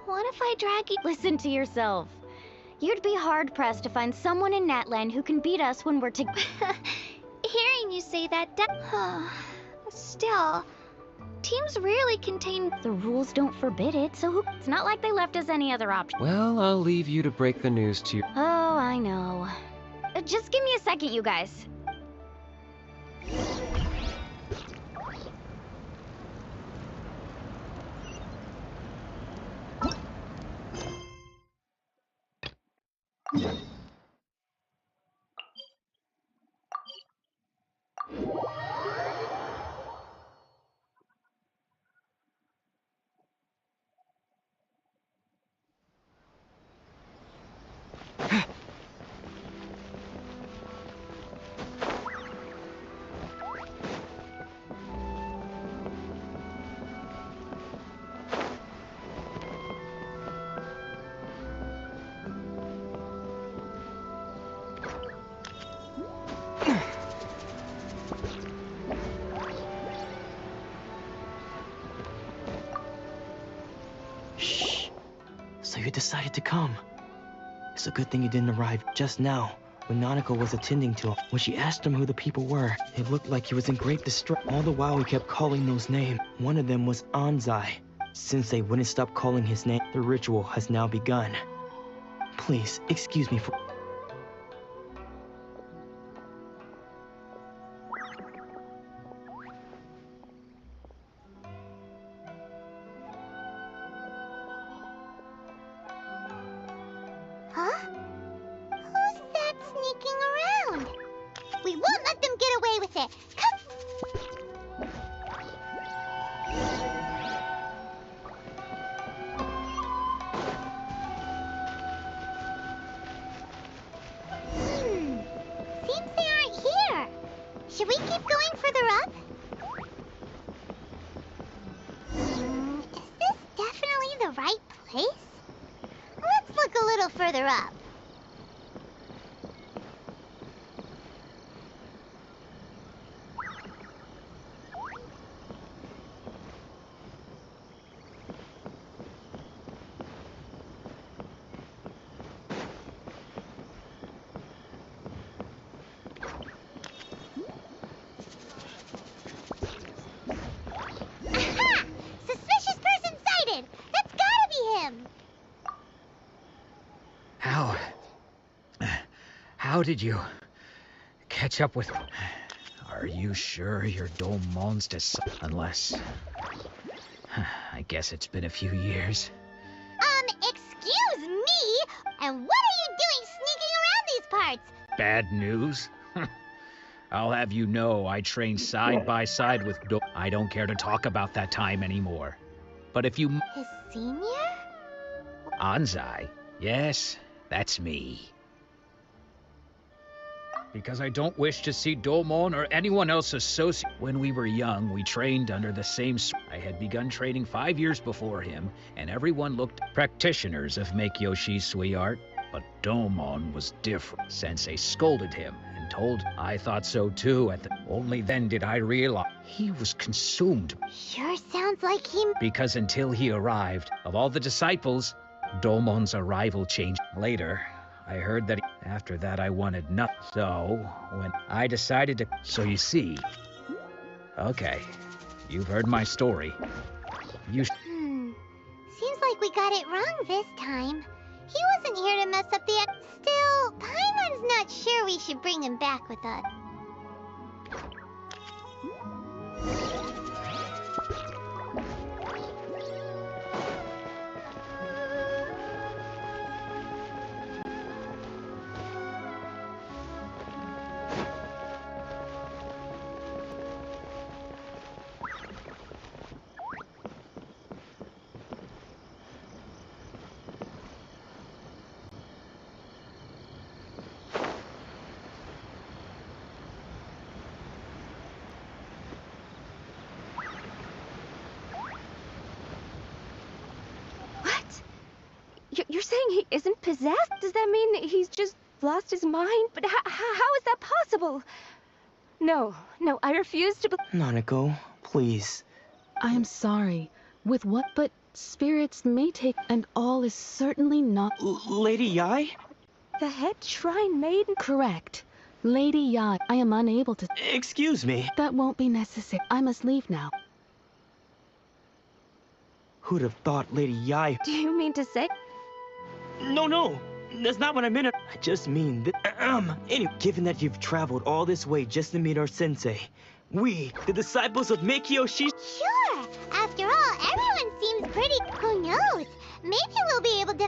what if I drag you... Listen to yourself. You'd be hard-pressed to find someone in Natlan who can beat us when we're together. Hearing you say that, still, teams rarely contain... The rules don't forbid it, so it's not like they left us any other option. Well, I'll leave you to break the news to you. Oh, I know. Just give me a second, you guys. So you decided to come. It's a good thing you didn't arrive just now, when Nanako was attending to him. When she asked him who the people were, it looked like he was in great distress. All the while he kept calling those names. One of them was Anzai. Since they wouldn't stop calling his name, the ritual has now begun. Please, excuse me for... Huh? Who's that sneaking around? We won't let them get away with it. Come. Seems they aren't here. Should we keep going further up? Is this definitely the right place? Let's look a little further up. Aha! Suspicious person sighted! That's gotta be him! How did you catch up with... Are you sure you're Domon's unless... I guess it's been a few years. Excuse me? And what are you doing sneaking around these parts? Bad news? I'll have you know I trained side by side with I don't care to talk about that time anymore. But if you... His senior? Anzai? Yes, that's me. Because I don't wish to see Domon or anyone else associate. When we were young, we trained under the same... I had begun training 5 years before him, and everyone looked practitioners of Make-Yoshi's sui art. But Domon was different. Sensei scolded him and told I thought so too at the... Only then did I realize he was consumed. Sure sounds like him. Because until he arrived, of all the disciples, Domon's arrival changed. Later, I heard that after that I wanted nothing. So, when I decided to... So you see... Okay, you've heard my story. Seems like we got it wrong this time. He wasn't here to mess up the end. Still, Paimon's not sure we should bring him back with us. You're saying he isn't possessed? Does that mean he's just lost his mind? But how is that possible? No, I refuse to Nanako, please. I am sorry. With what but spirits may take, and all is certainly not... Lady Yai? The head shrine maiden? Correct. Lady Yai, I am unable to... Excuse me. That won't be necessary. I must leave now. Who'd have thought Lady Yai... Do you mean to say... No, that's not what I meant. I just mean that, anyway, given that you've traveled all this way just to meet our sensei, we, the disciples of Meikyo Sure! After all, everyone seems pretty... Who knows? Maybe we'll be able to...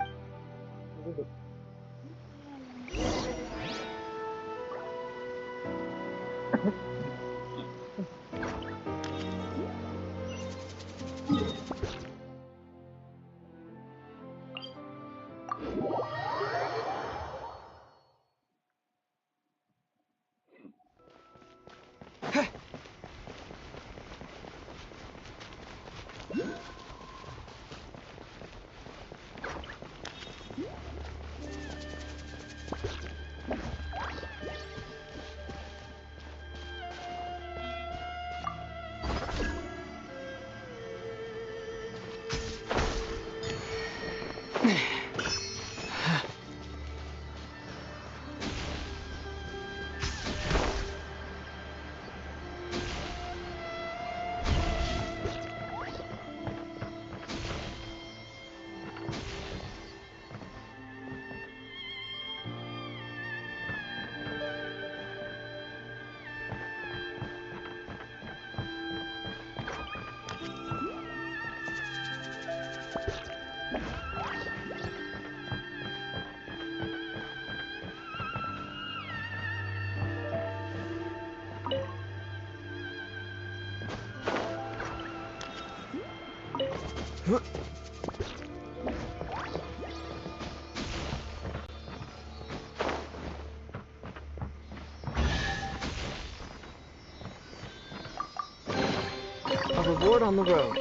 A reward on the road.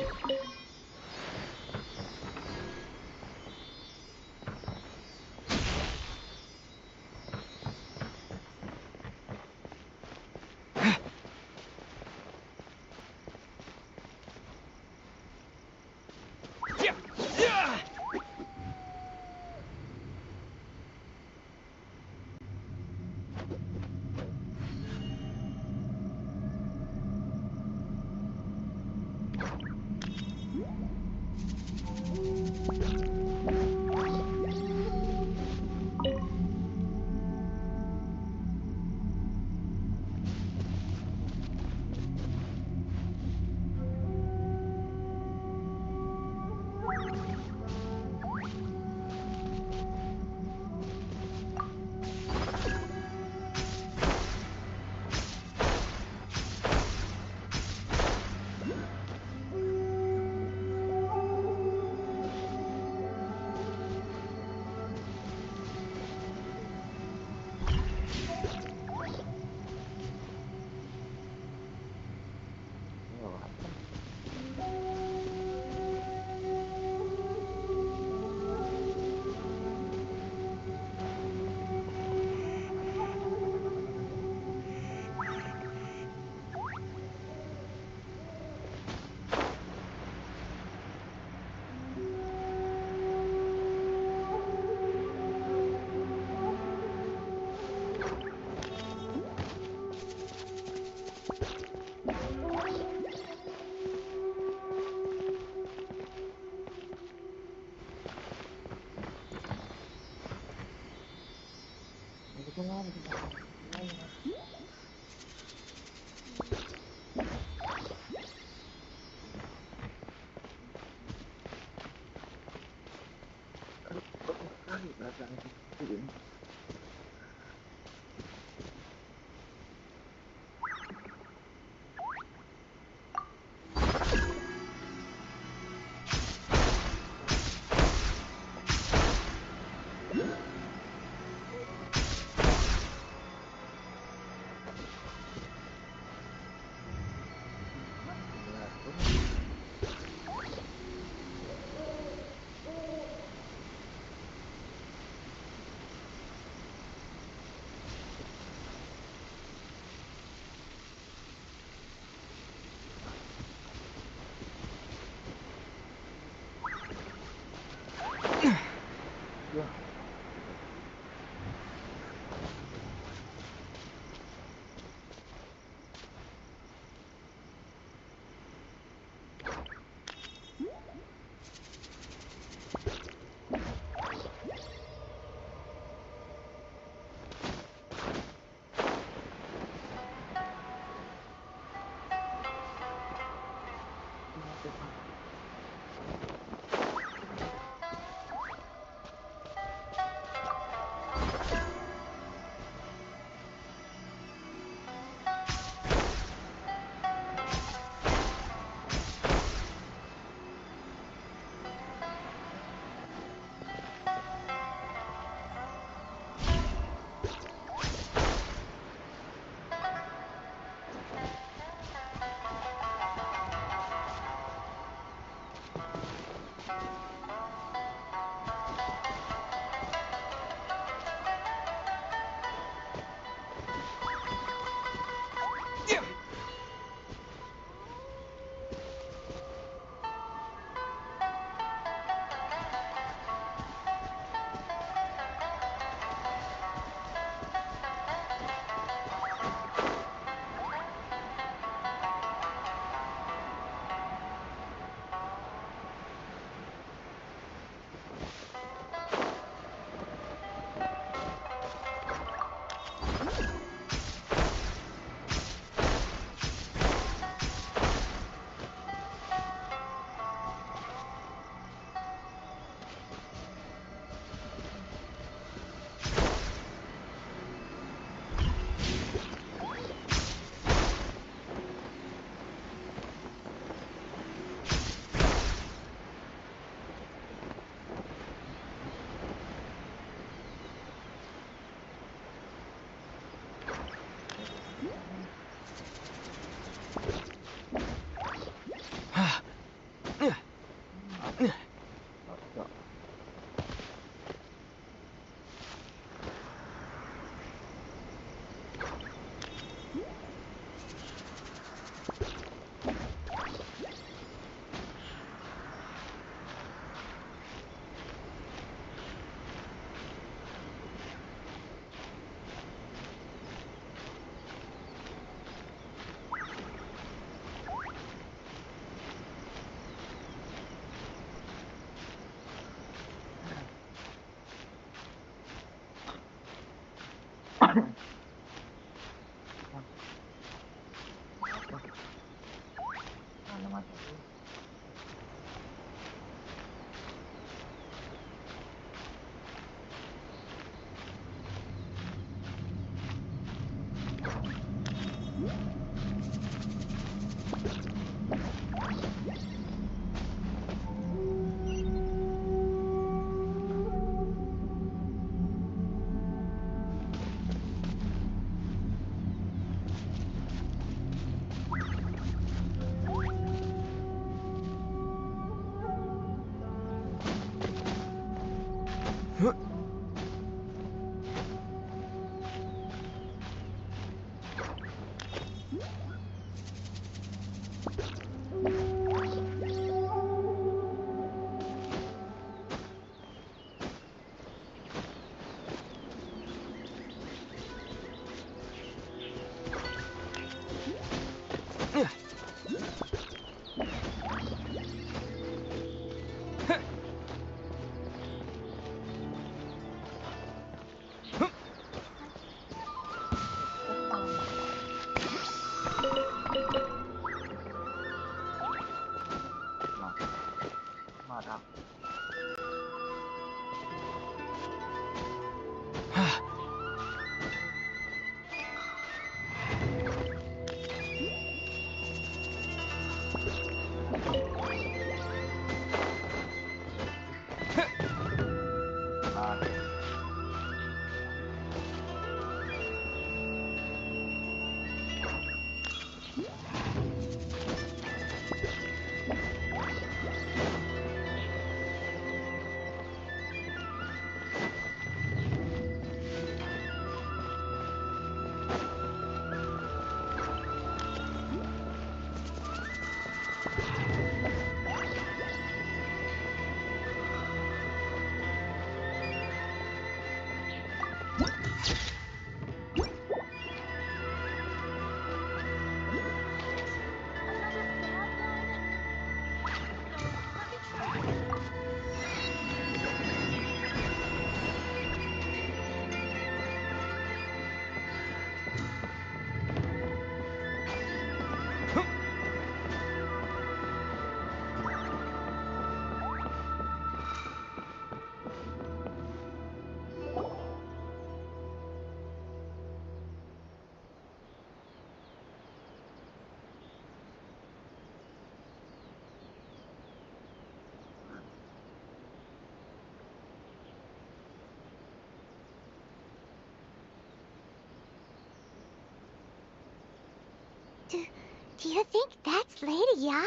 Do you think that's Lady Yai?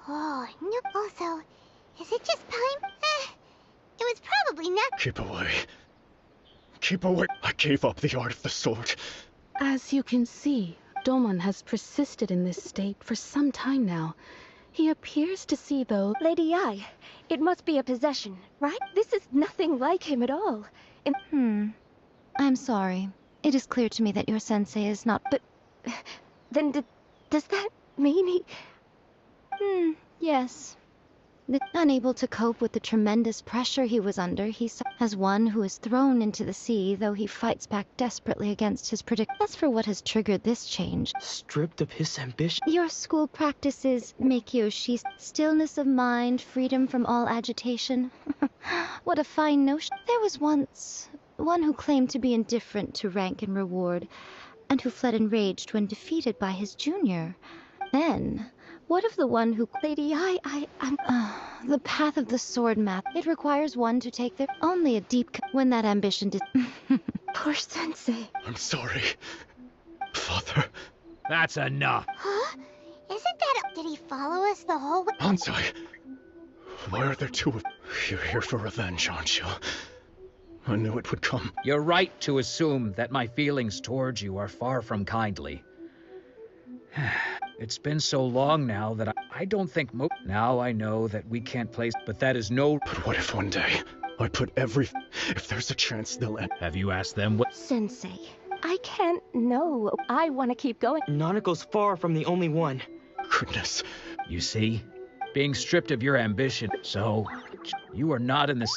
Oh, no. Also, is it just Paimon? It was probably not. Keep away. Keep away. I gave up the art of the sword. As you can see, Domon has persisted in this state for some time now. He appears to see, though... Lady Yai, it must be a possession, right? This is nothing like him at all. I'm sorry. It is clear to me that your sensei is not... But... Then does that mean he... Yes. Unable to cope with the tremendous pressure he was under, as one who is thrown into the sea, though he fights back desperately against his As for what has triggered this change... Stripped of his ambition? Your school practices make Yoshi stillness of mind, freedom from all agitation. What a fine notion. There was once one who claimed to be indifferent to rank and reward, and who fled enraged when defeated by his junior. Then... what of the one who... Lady, I'm... the path of the sword map. It requires one to take their... Only a deep... when that ambition did... Poor sensei. I'm sorry, Father. That's enough. Huh? Isn't that... Did he follow us the whole way? Ansai, why are there two of... You're here for revenge, aren't you? I knew it would come. You're right to assume that my feelings towards you are far from kindly. It's been so long now that I don't think now I know that we can't place, but that is no... But what if one day I put if there's a chance they'll end... Have you asked them what... Sensei, I can't know. I want to keep going. Nanako's far from the only one. Goodness. You see? Being stripped of your ambition, so... You are not in this...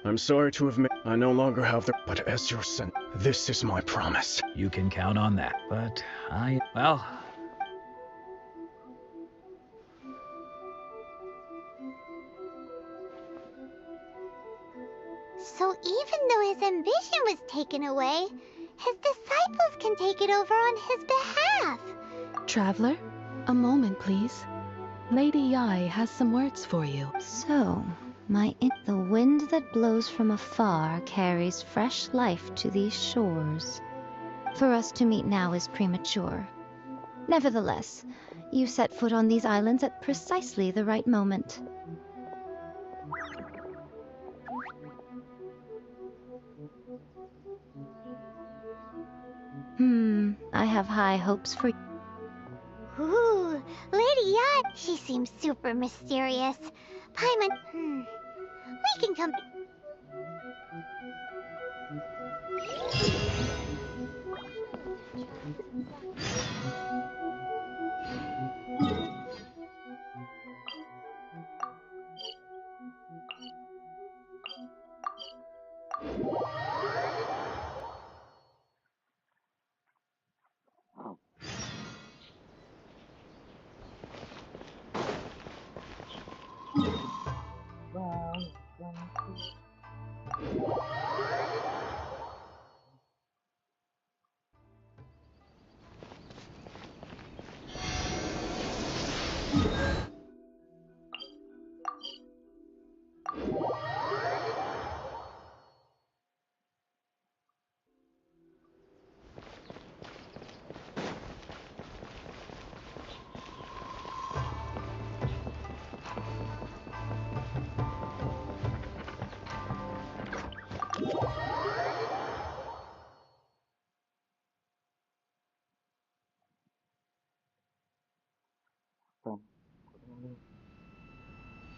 I'm sorry to have made... I no longer have the... But as your son, this is my promise. You can count on that, but well... So even though his ambition was taken away, his disciples can take it over on his behalf. Traveler, a moment, please. Lady Yai has some words for you. So, the wind that blows from afar carries fresh life to these shores. For us to meet now is premature. Nevertheless, you set foot on these islands at precisely the right moment. I have high hopes for Ooh, Lady Yacht. She seems super mysterious. Paimon, we can come.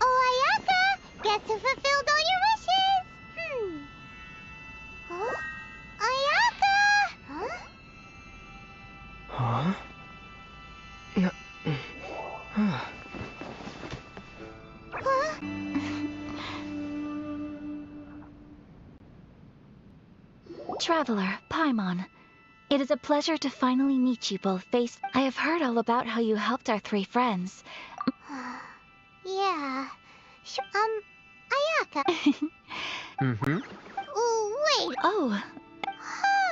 Oh, Ayaka! Guess who fulfilled all your wishes? Huh? Ayaka! Huh? Huh? No. Traveler, Paimon. It is a pleasure to finally meet you both face. I have heard all about how you helped our 3 friends. Yeah. Ayaka. Mm-hmm. Oh, wait. Oh.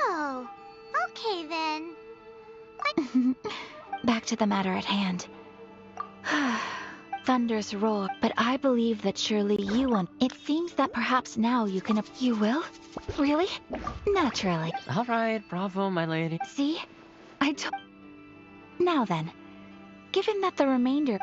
Oh. Okay, then. Back to the matter at hand. Thunders roar, but I believe that surely you won't. It seems that perhaps now you can. You will? Really? Naturally. All right, bravo, my lady. See? I told. Now then, given that the remainder.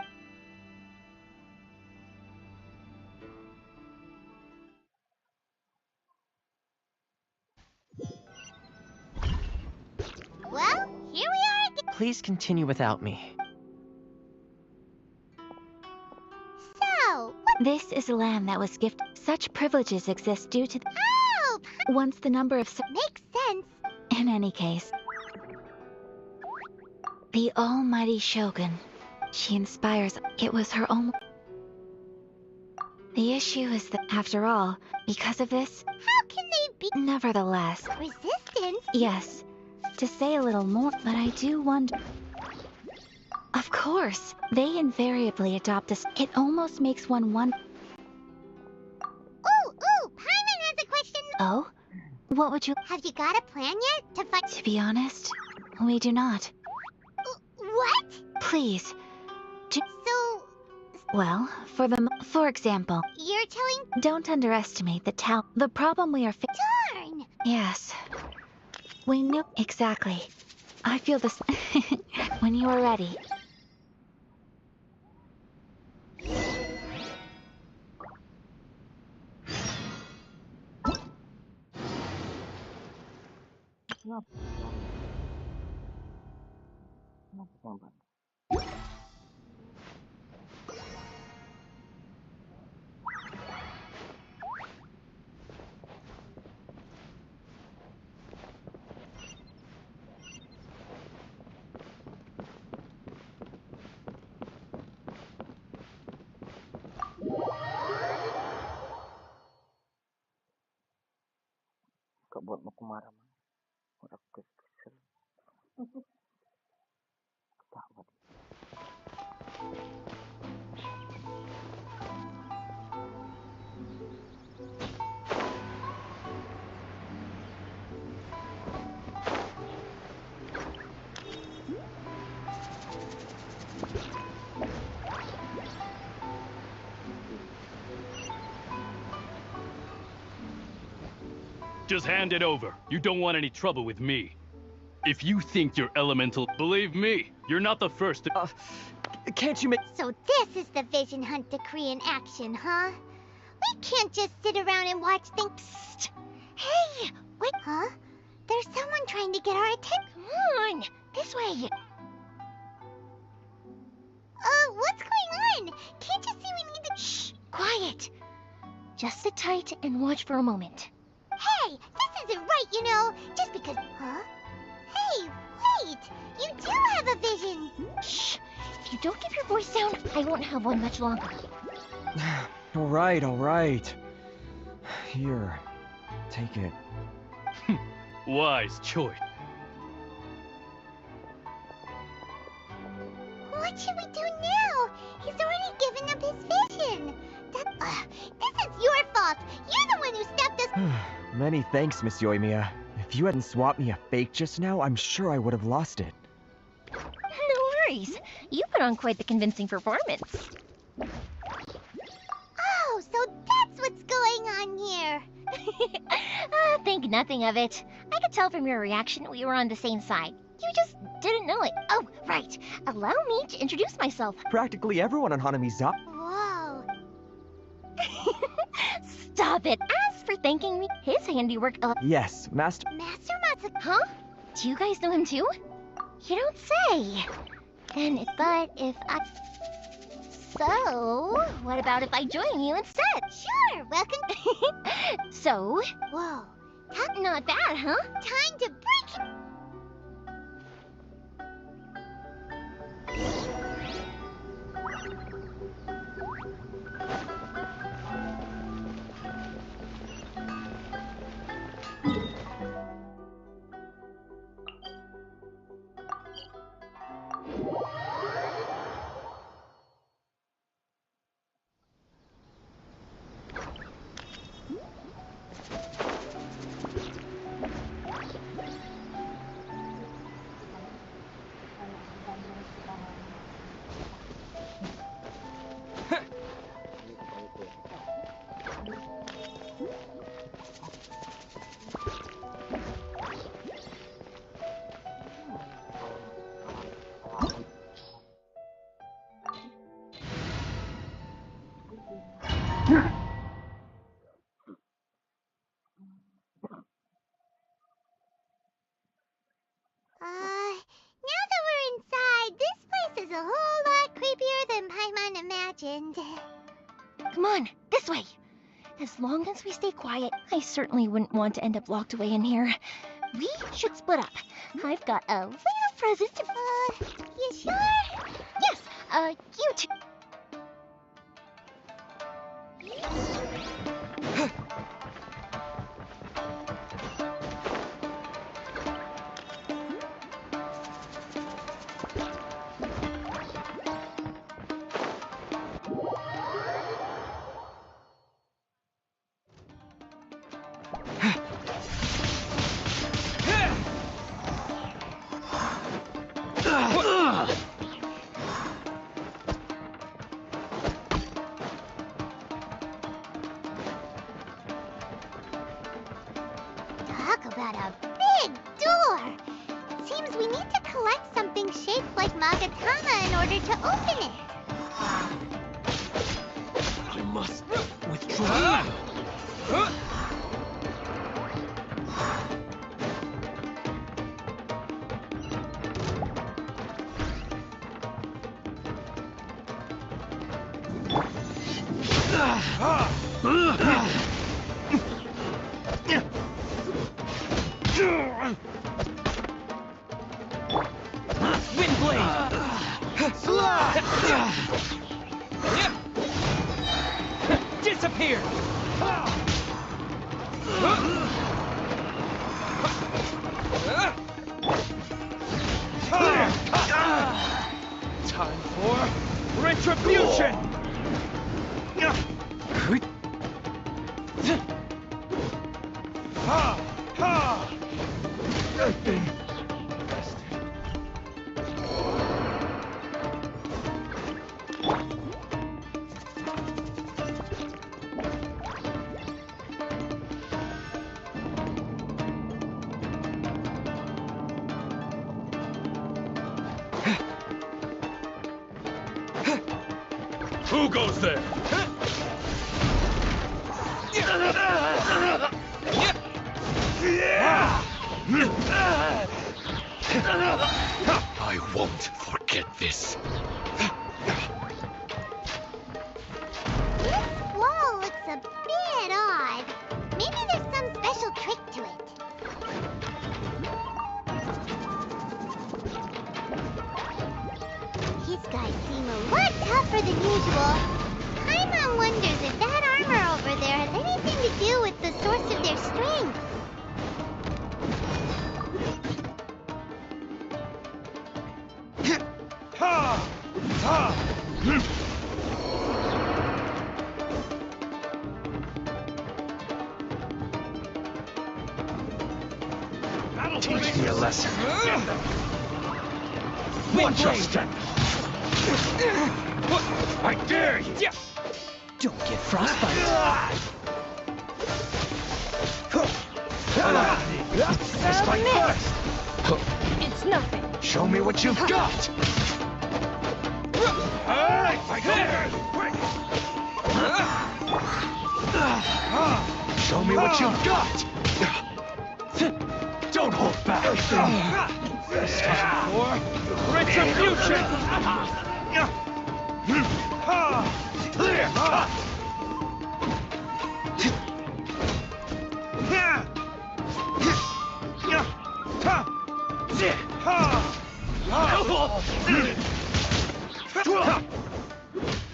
Well, here we are again. Please continue without me. So, This is a land that was gifted. Such privileges exist due to. Oh! Once the number of. Makes sense. In any case. The almighty Shogun. She inspires. It was her own. The issue is that, after all, because of this. How can they be? Nevertheless. Resistance? Yes. To say a little more, but I do wonder. Of course, they invariably adopt us. It almost makes one wonder. Ooh, Paimon has a question. Oh? What would you. Have you got a plan yet to fight? To be honest, we do not. What? Please. So. Well, for example. You're telling. Don't underestimate the talent. The problem we are Darn! Yes. We knew. Exactly. I feel this. When you are ready. Kok buat mau kemana? Udah kesel. Ketawa. Just hand it over. You don't want any trouble with me. If you think you're elemental, believe me, you're not the first to... Can't you make... So this is the vision hunt decree in action, huh? We can't just sit around and watch things. Psst. Hey! Wait, huh? There's someone trying to get our attention. on! This way! What's going on? Can't you see we need to— Shh! Quiet! Just sit tight and watch for a moment. Hey, this isn't right, you know. Just because— Huh? Hey, wait! You do have a vision! Shh! If you don't keep your voice down, I won't have one much longer. All right. Here, take it. Wise choice. What should we do now? He's already given up his vision. This is your fault. You're the one who stepped us— Many thanks, Miss Yoimiya. If you hadn't swapped me a fake just now, I'm sure I would have lost it. No worries. You put on quite the convincing performance. Oh, so that's what's going on here. Think nothing of it. I could tell from your reaction we were on the same side. You just didn't know it. Oh, right. Allow me to introduce myself. Practically everyone on Hanamiza. Whoa. Stop it. As for thanking me, his handiwork— Yes, Master. Master Matsu— Huh? Do you guys know him too? You don't say. But if I— So, what about if I join you instead? Sure, welcome. So? Whoa. Not bad, huh? Time to break it. Now that we're inside, this place is a whole lot creepier than Paimon imagined. Come on, this way. As long as we stay quiet, I certainly wouldn't want to end up locked away in here. We should split up. I've got a little present. You sure? Yes, you two. Talk about a big door. It seems we need to collect something shaped like Magatama in order to open it. I must withdraw. Disappear! Time for retribution! Who goes there? I won't forget this. This wall looks a bit odd. Maybe there's some special trick to it. These guys seem a lot tougher than usual. Paimon wonders if that armor over there has anything to do with the source of their strength. Teach me a lesson. Watch your step. I dare you. Don't get frostbite. Strike first. It's nothing. Show me what you've got. I dare you. Show me what you've got. Don't hold back. This time for retribution. Clear cut.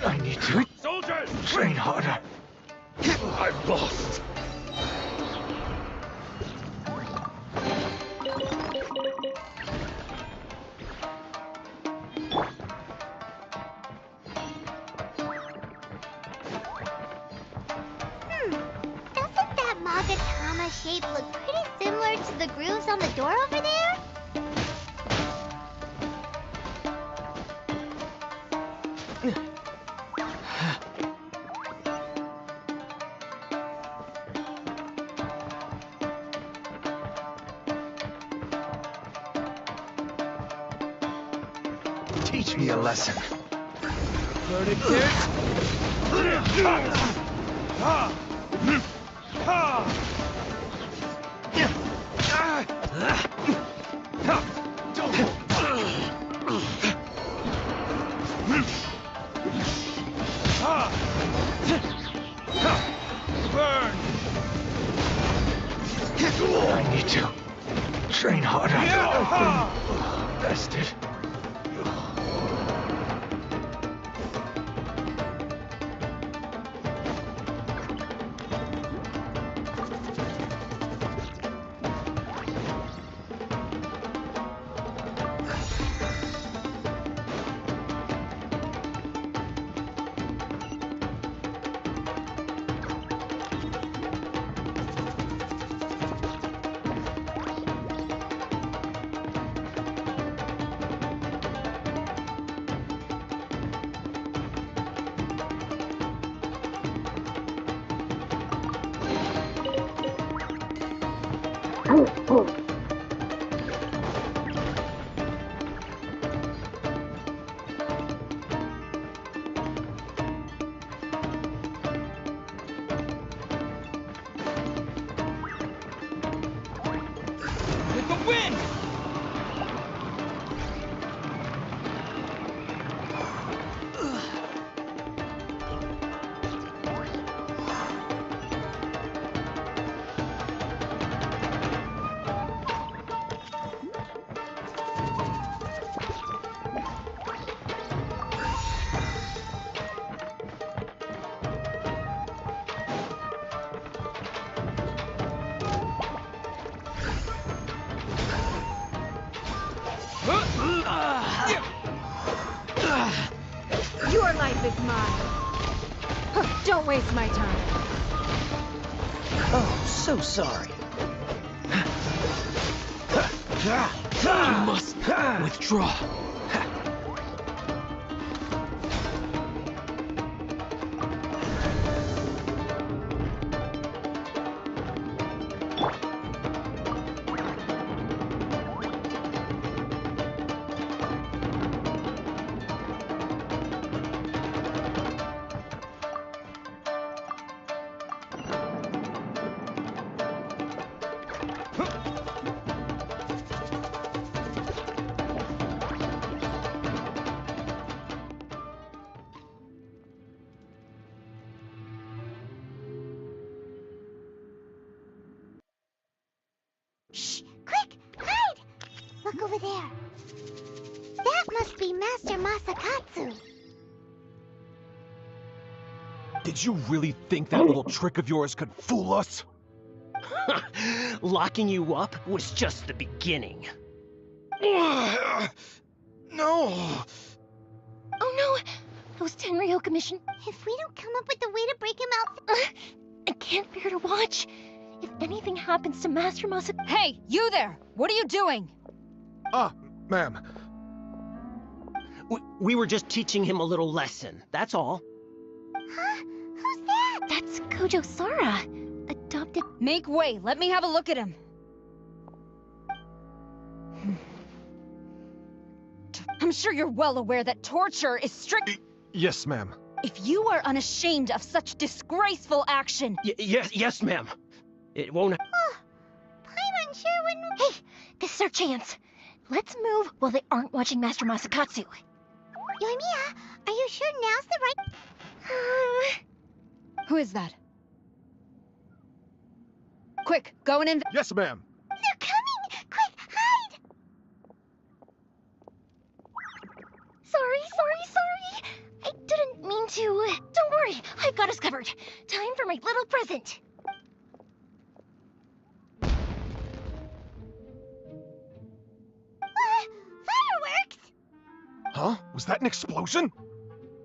I need to train harder. I've lost. Doesn't that Magatama shape look pretty similar to the grooves on the door over there? Teach me a lesson. Burn! I need to train harder. Bested. With the wind! Your life is mine. Don't waste my time. Oh, so sorry. You must withdraw. Shh! Quick! Hide! Look over there. That must be Master Masakatsu. Did you really think that little trick of yours could fool us? Locking you up was just the beginning. No! Oh no! Those Tenryou Commission. If we don't come up with a way to break him out... I can't bear to watch. If anything happens to Master Masa... Hey, you there! What are you doing? Ma'am. We were just teaching him a little lesson, that's all. Huh? Who's that? That's Kojo Sara. Adopted... Make way, let me have a look at him. I'm sure you're well aware that torture is strict... Yes, ma'am. If you are unashamed of such disgraceful action... Yes, ma'am. It won't... Paimon sure wouldn't... Hey, this is our chance. Let's move while they aren't watching Master Masakatsu. Yoimiya, are you sure now's the right... Who is that? Quick, go and Yes, ma'am. They're coming! Quick, hide! Sorry. I didn't mean to. Don't worry, I've got us covered. Time for my little present. Fireworks! Huh? Was that an explosion?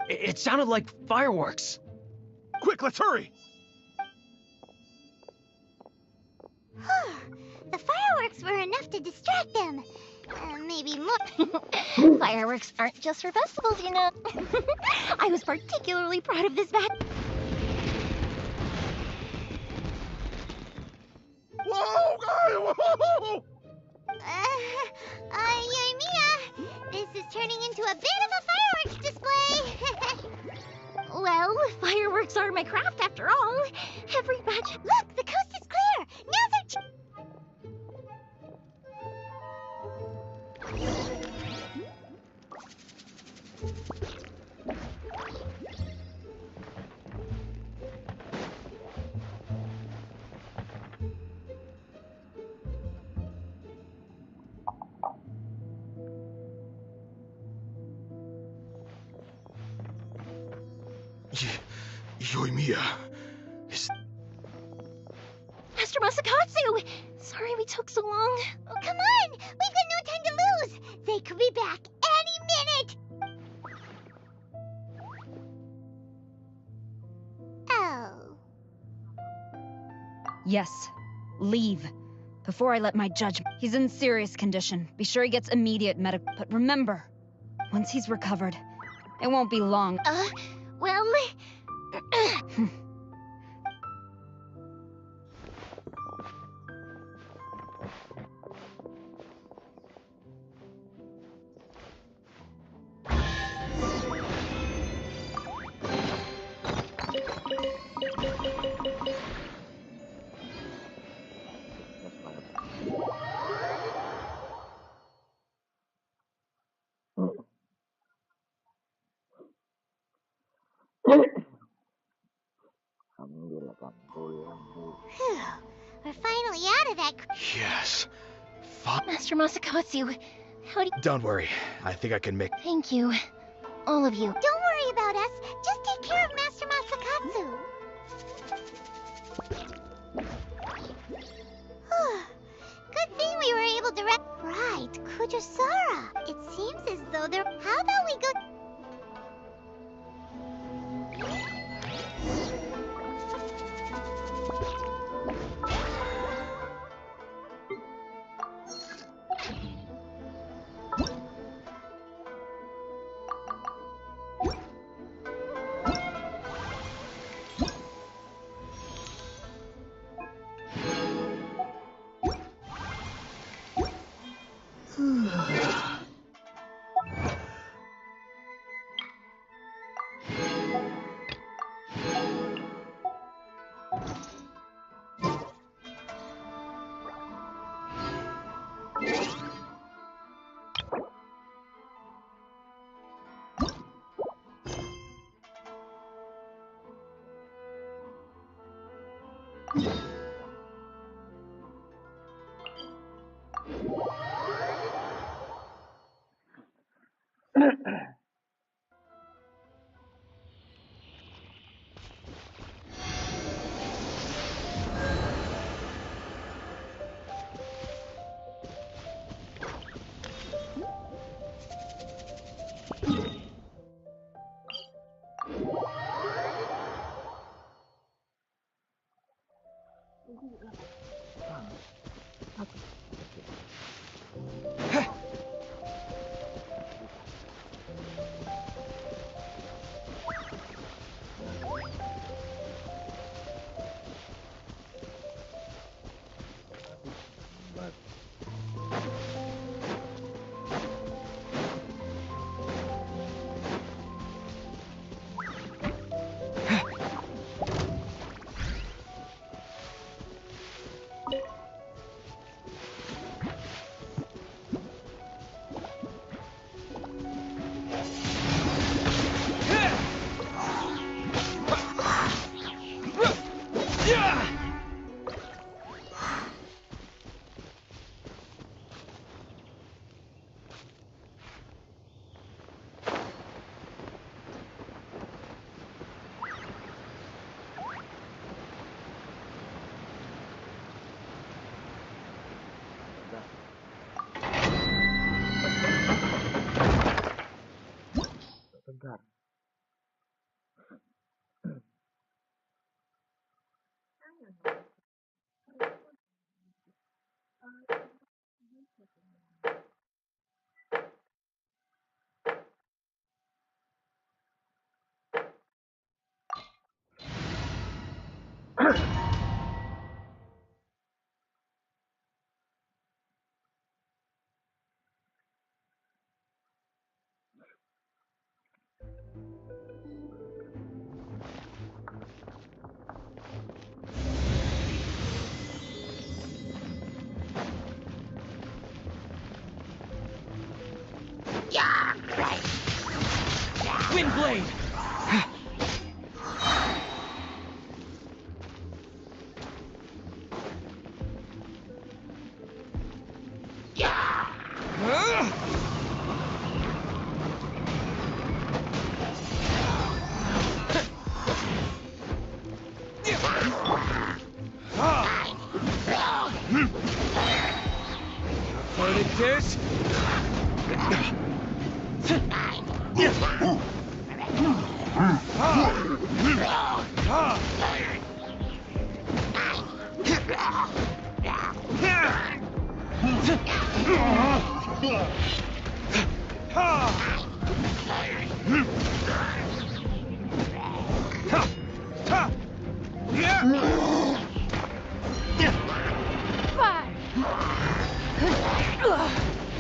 It sounded like fireworks. Quick, let's hurry! The fireworks were enough to distract them. Maybe more. Fireworks aren't just for festivals, you know. I was particularly proud of this bat. Whoa! Yoimiya, this is turning into a bit of a fireworks display. Well, fireworks are my craft after all. Every batch... Look, the coast is clear. Now they're... Yoimiya. Master Masakatsu! Sorry we took so long. Oh, come on! We've got no time to lose! They could be back any minute! Oh. Yes. Leave. Before I let my judgment... He's in serious condition. Be sure he gets immediate medical... But remember, once he's recovered, it won't be long. Well... Phew. We're finally out of that... Yes. Master Masakatsu, how do you... Don't worry. I think I can make... Thank you. All of you. Don't worry about us. Just take care of Master Masakatsu. Good thing we were able to... Right, Kujusara. It seems as though they're... How about we go... Tegar. Windblade! Heard of this?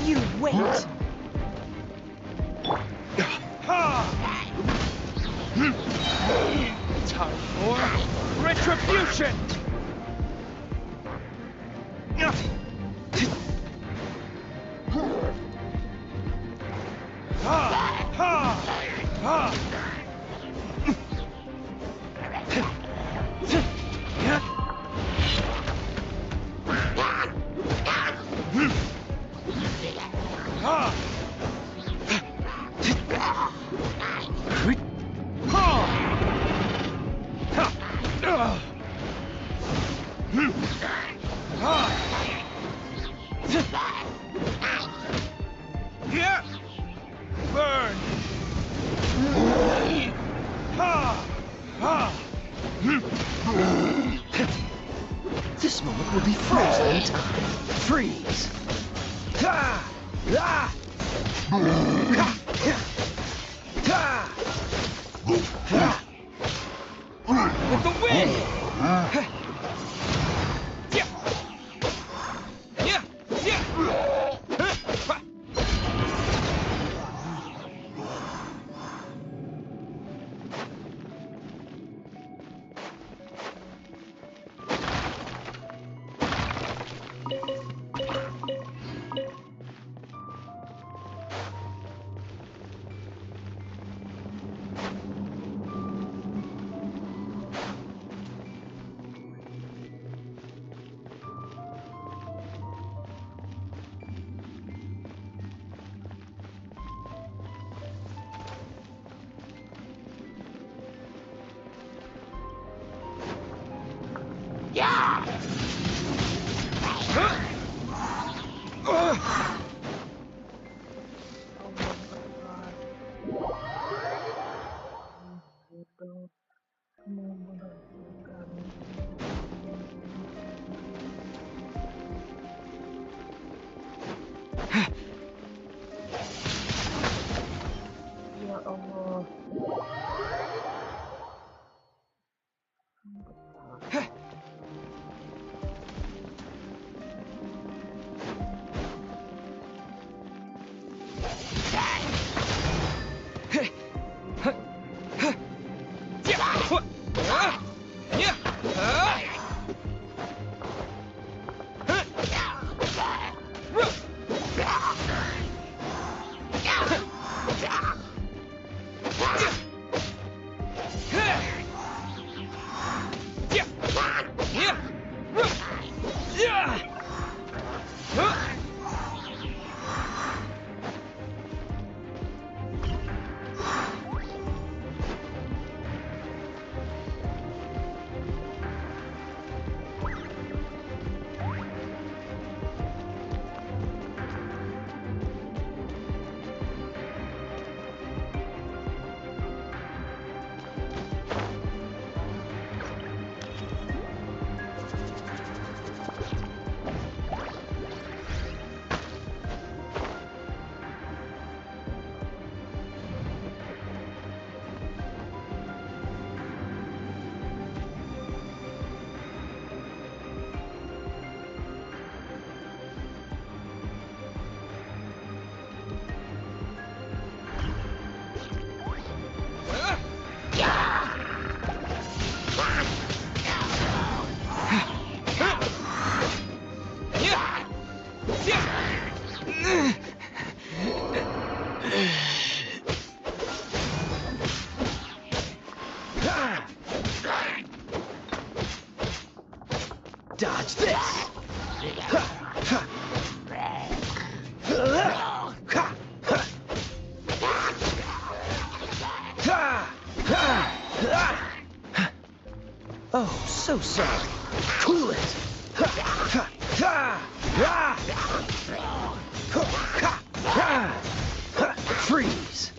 You wait! Time for retribution! Burn! This moment will be frozen in time. Freeze! With the wind! Allah. Dodge this! Oh, so sorry. Cool it! Freeze!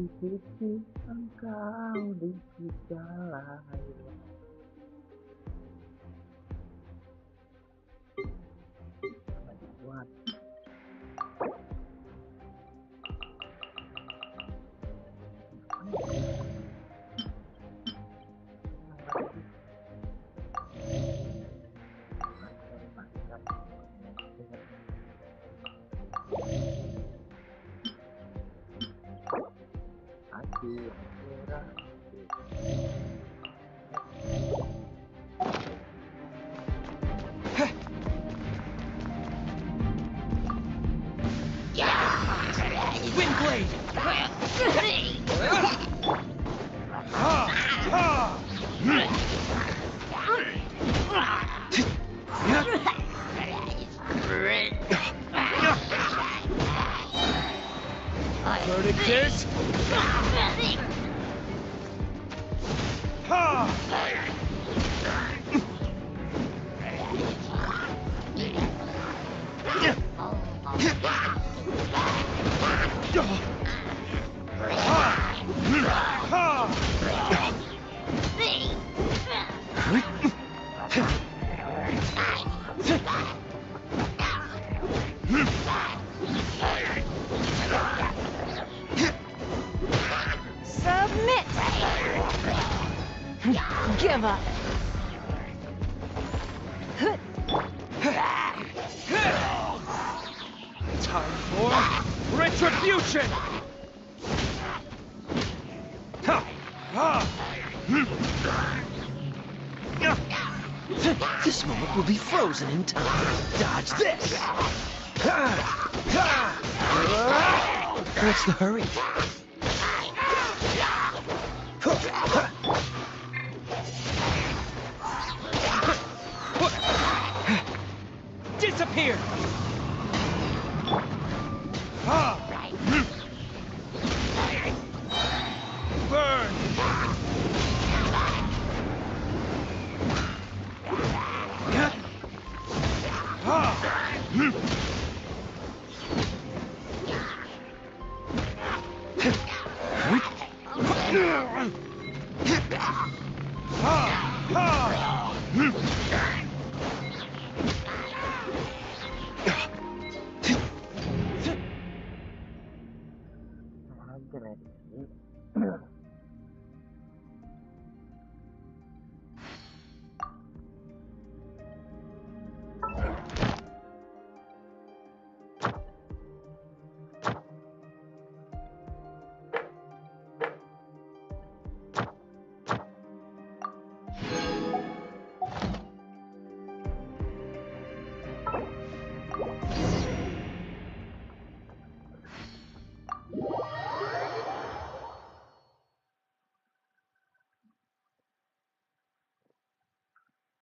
Di sisi engkau di segala hilang. Buat Verdict is... Submit! Give up. Time for retribution! This moment will be frozen in time. Dodge this! What's the hurry? Disappear! Burn! Hajar ya.